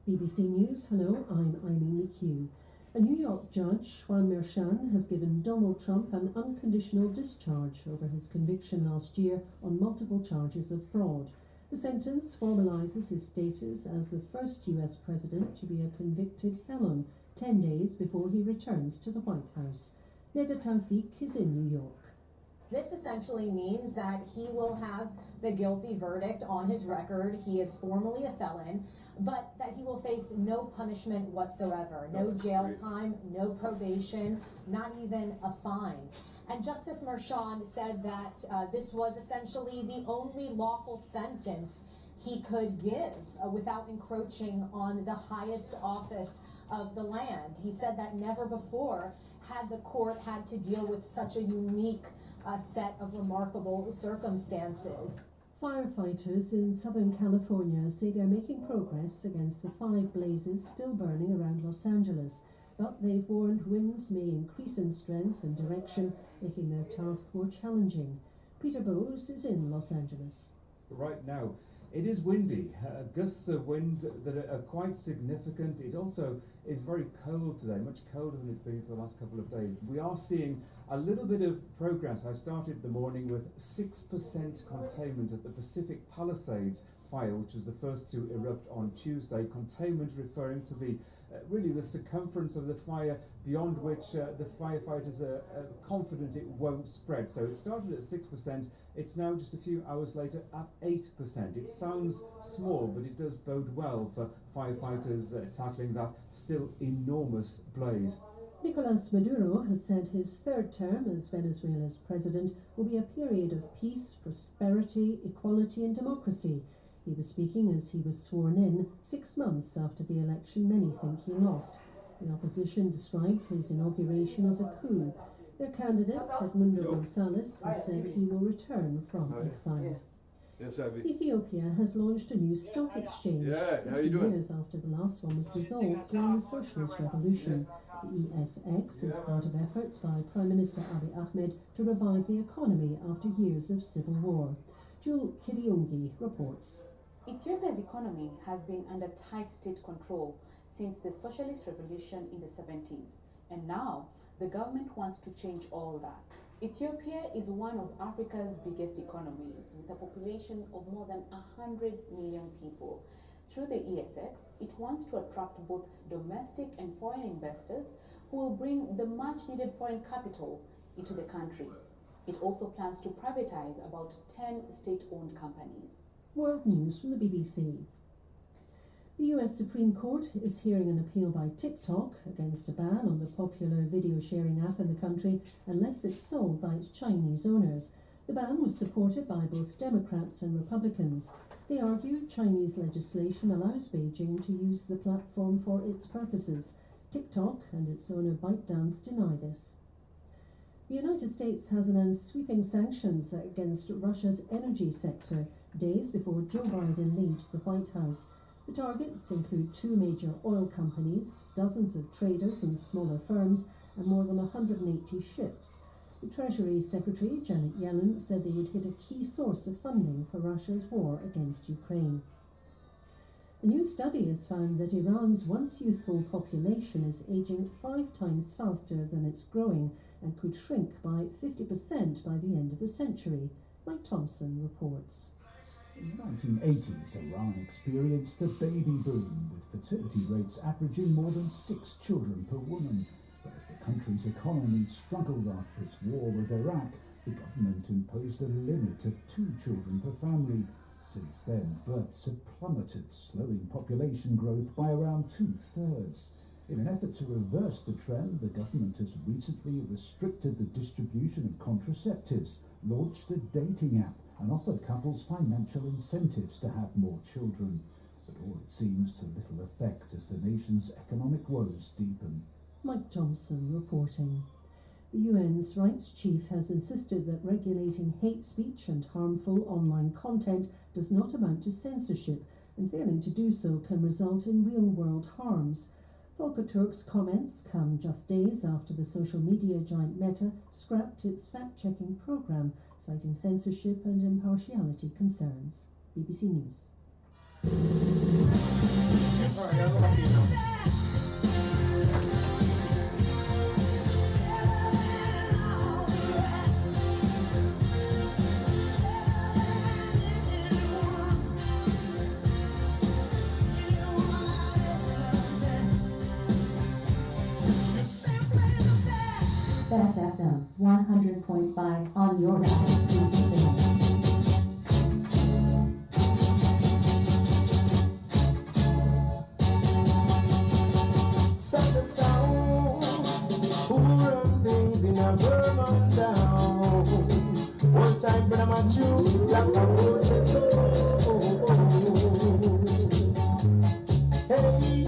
BBC News, hello, I'm Eileen McHugh. A New York judge, Juan Merchan, has given Donald Trump an unconditional discharge over his conviction last year on multiple charges of fraud. The sentence formalizes his status as the first U.S. president to be a convicted felon 10 days before he returns to the White House. Neda Tawfiq is in New York. This essentially means that he will have the guilty verdict on his record. He is formally a felon. but that he will face no punishment whatsoever, no jail time, no probation, not even a fine. And Justice Mershon said that this was essentially the only lawful sentence he could give without encroaching on the highest office of the land. He said that never before had the court had to deal with such a unique set of remarkable circumstances. Firefighters in Southern California say they're making progress against the 5 blazes still burning around Los Angeles, but they've warned winds may increase in strength and direction, making their task more challenging. Peter Bowes is in Los Angeles. Right now, it is windy, gusts of wind that are quite significant. It also is very cold today, much colder than it's been for the last couple of days. We are seeing a little bit of progress. I started the morning with 6% containment at the Pacific Palisades fire, which was the first to erupt on Tuesday. Containment referring to the really the circumference of the fire beyond which the firefighters are confident it won't spread. So it started at 6%. It's now just a few hours later at 8%. It sounds small, but it does bode well for firefighters tackling that still enormous blaze. Nicolas Maduro has said his 3rd term as Venezuela's president will be a period of peace, prosperity, equality and democracy. He was speaking as he was sworn in 6 months after the election many think he lost. The opposition described his inauguration as a coup. Their candidate, Edmundo Gonzalez, has said he will return from exile. Ethiopia has launched a new stock exchange 50 years after the last one was dissolved during the Socialist Revolution. The ESX is part of efforts by Prime Minister Abiy Ahmed to revive the economy after years of civil war. Jul Kiriungi reports. Ethiopia's economy has been under tight state control since the Socialist Revolution in the 70s, and now the government wants to change all that. Ethiopia is one of Africa's biggest economies, with a population of more than 100 million people. Through the ESX, it wants to attract both domestic and foreign investors who will bring the much-needed foreign capital into the country. It also plans to privatize about 10 state-owned companies. World News from the BBC. The US Supreme Court is hearing an appeal by TikTok against a ban on the popular video sharing app in the country unless it's sold by its Chinese owners. The ban was supported by both Democrats and Republicans. They argue Chinese legislation allows Beijing to use the platform for its purposes. TikTok and its owner ByteDance deny this. The United States has announced sweeping sanctions against Russia's energy sector days before Joe Biden leaves the White House. The targets include 2 major oil companies, dozens of traders and smaller firms, and more than 180 ships. The Treasury Secretary, Janet Yellen, said they would hit a key source of funding for Russia's war against Ukraine. A new study has found that Iran's once youthful population is aging 5 times faster than it's growing and could shrink by 50% by the end of the century. Mike Thompson reports. In the 1980s, Iran experienced a baby boom, with fertility rates averaging more than 6 children per woman. But as the country's economy struggled after its war with Iraq, the government imposed a limit of 2 children per family. Since then, births have plummeted, slowing population growth by around 2/3. In an effort to reverse the trend, the government has recently restricted the distribution of contraceptives, launched a dating app, and offered couples financial incentives to have more children. But all it seems to little effect as the nation's economic woes deepen. Mike Thompson reporting. The UN's rights chief has insisted that regulating hate speech and harmful online content does not amount to censorship, and failing to do so can result in real-world harms. Volker Turk's comments come just days after the social media giant Meta scrapped its fact-checking program, citing censorship and impartiality concerns. BBC News. Bessfm 100.5 on your dial. want you like a rose says so. Hey.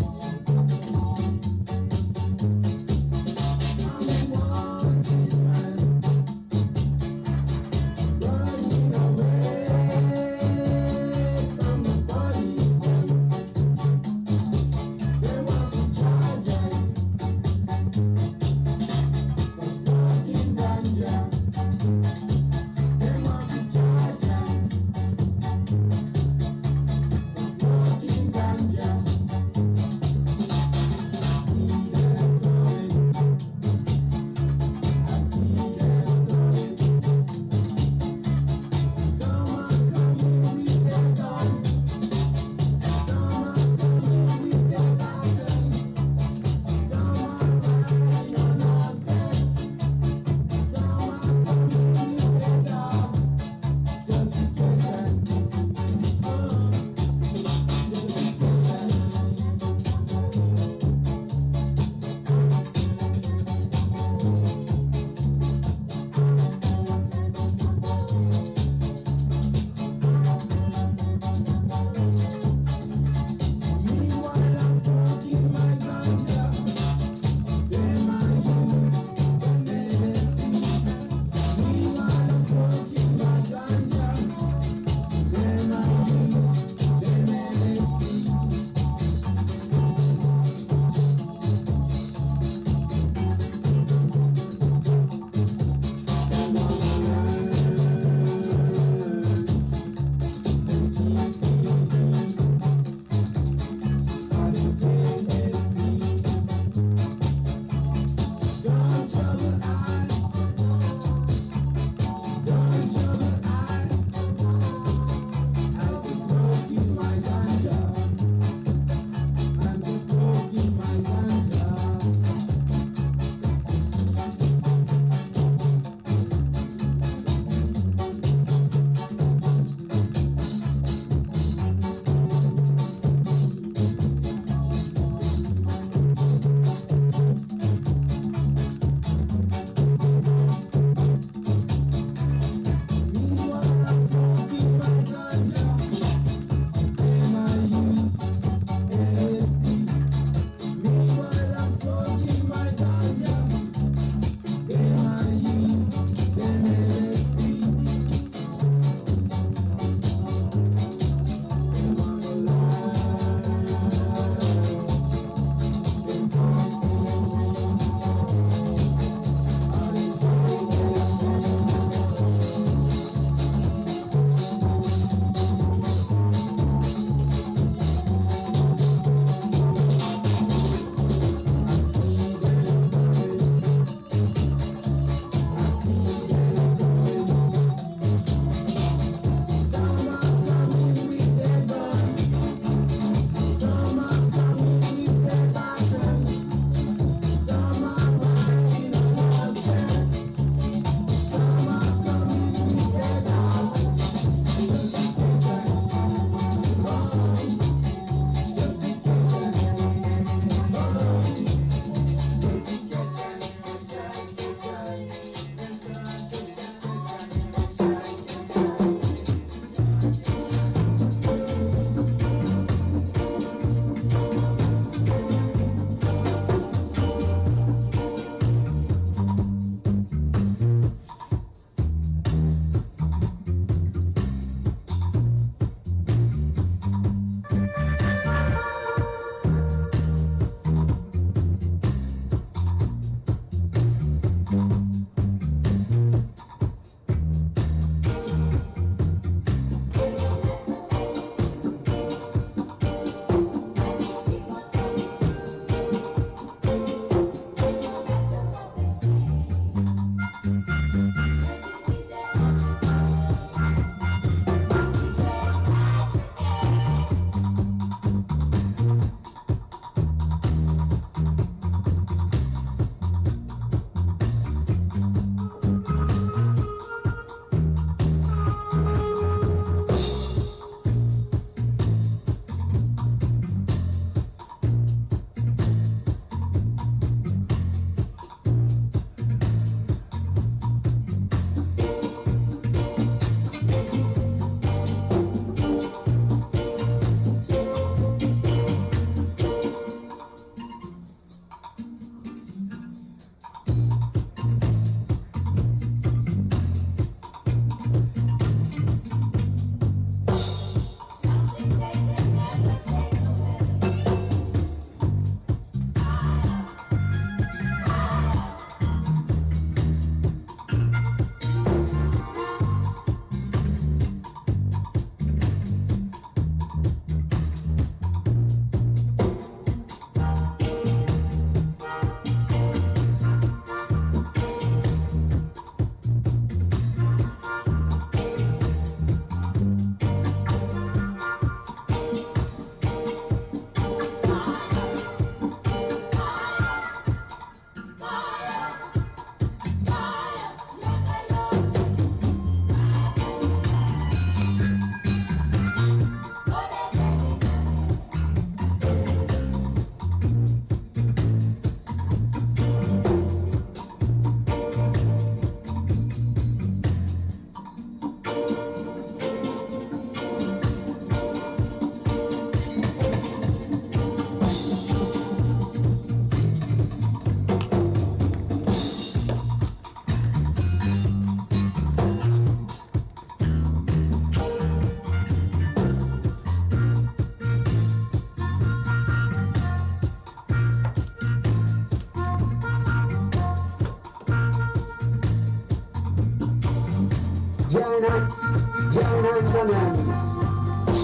Young hands and hands.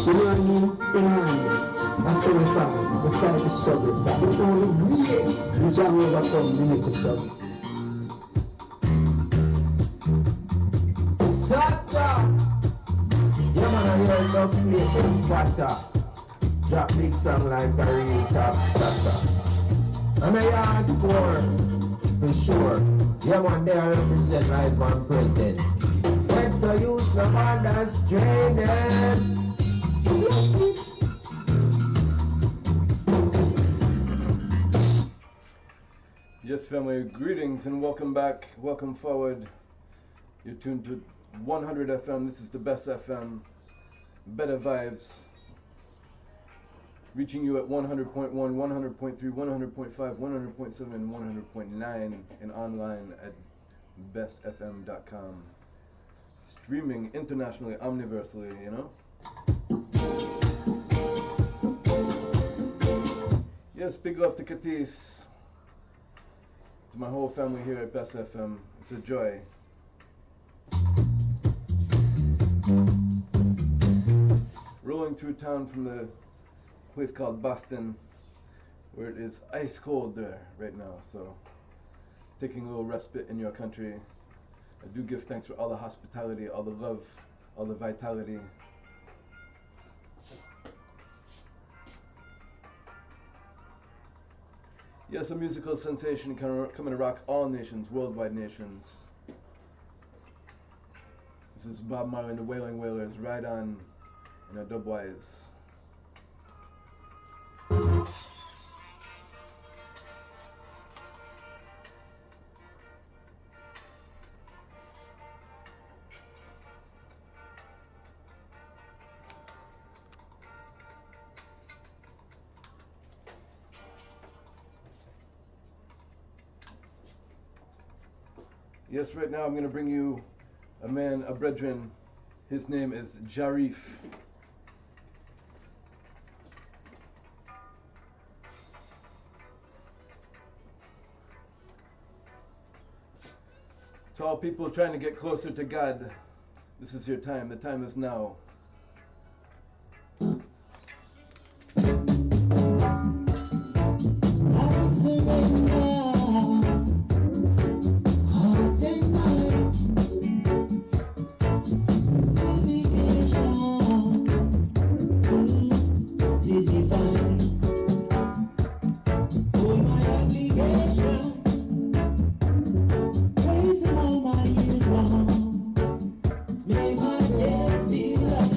You know what I mean? In hands. That's how we fight. We fight the struggle. That the only way we can overcome the little struggle. Sata! Yeah man, I hear just play Empata. Drop big song like a real top shatter. And I hardcore, for sure. Yeah man, they represent live and present. Let the youth no understand them. Yes, family, greetings and welcome back. Welcome forward. You're tuned to 100 FM. This is the Bessfm. Better vibes. Reaching you at 100.1, 100.3, 100.5, 100.7, and 100.9, and online at Bessfm.com. Streaming internationally, omniversally, you know? Yes, big love to Katis. To my whole family here at Bessfm. It's a joy. Rolling through town from the place called Boston, where it is ice cold there right now, so taking a little respite in your country. I do give thanks for all the hospitality, all the love, all the vitality. Yes, a musical sensation coming to rock all nations, worldwide nations. This is Bob Marley and the Wailing Wailers, Ride On in a dubwise. Yes, right now I'm going to bring you a man, a brethren. His name is Jarif. To all people trying to get closer to God, this is your time. The time is now. May my days be long.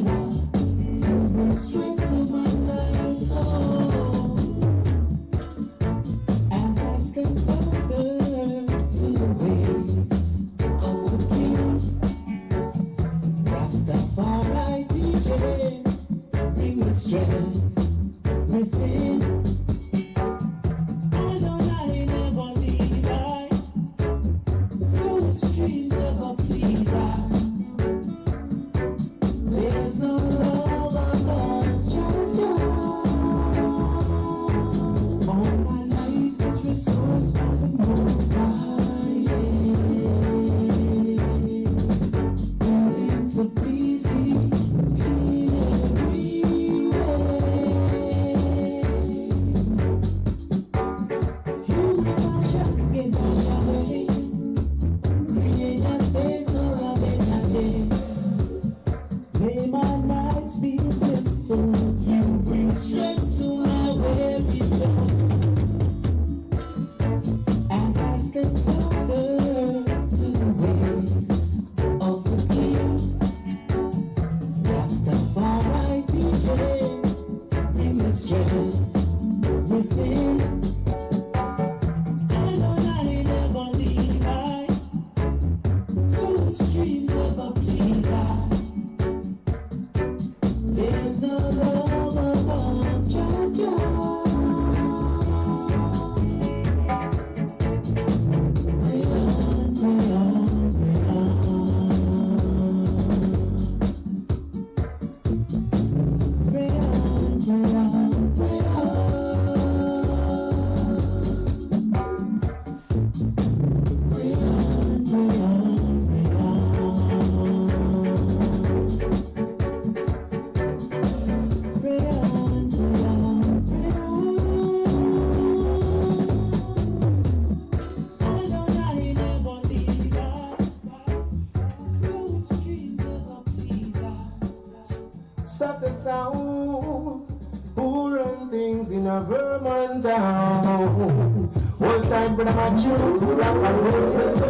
in a Vermont town. One time, brother, my children, rock and roll, says so.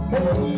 Hey.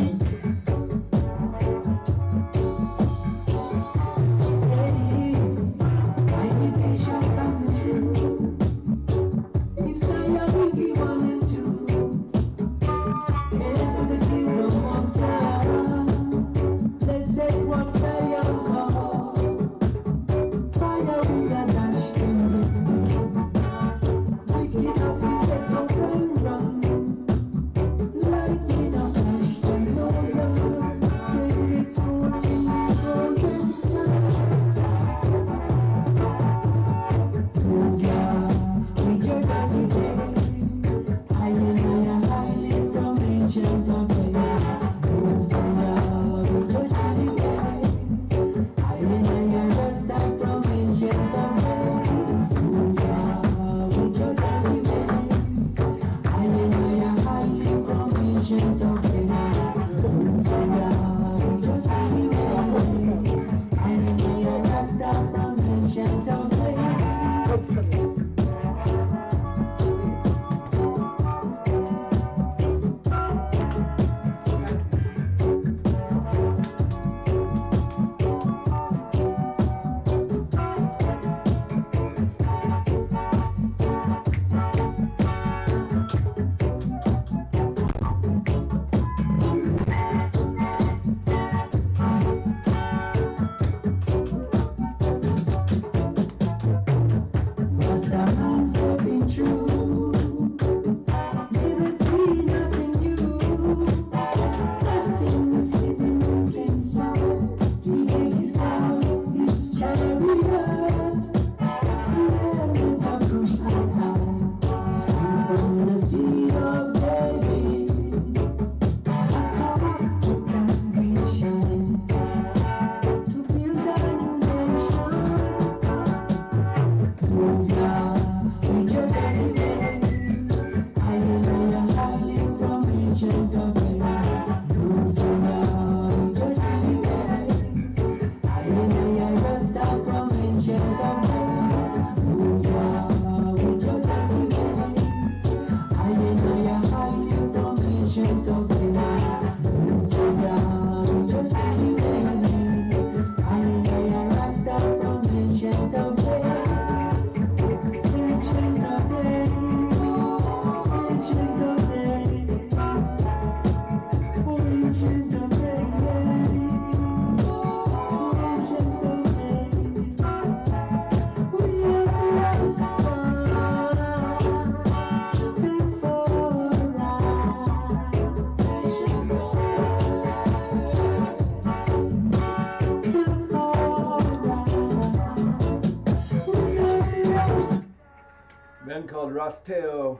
Called Rasteo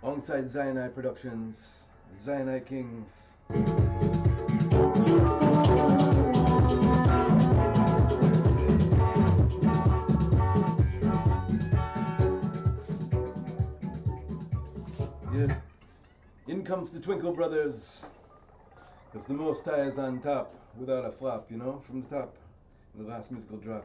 alongside Zionai Productions, Zionai Kings. Yeah, in comes the Twinkle Brothers, because the Most High is on top without a flop, you know, from the top in the last musical drop.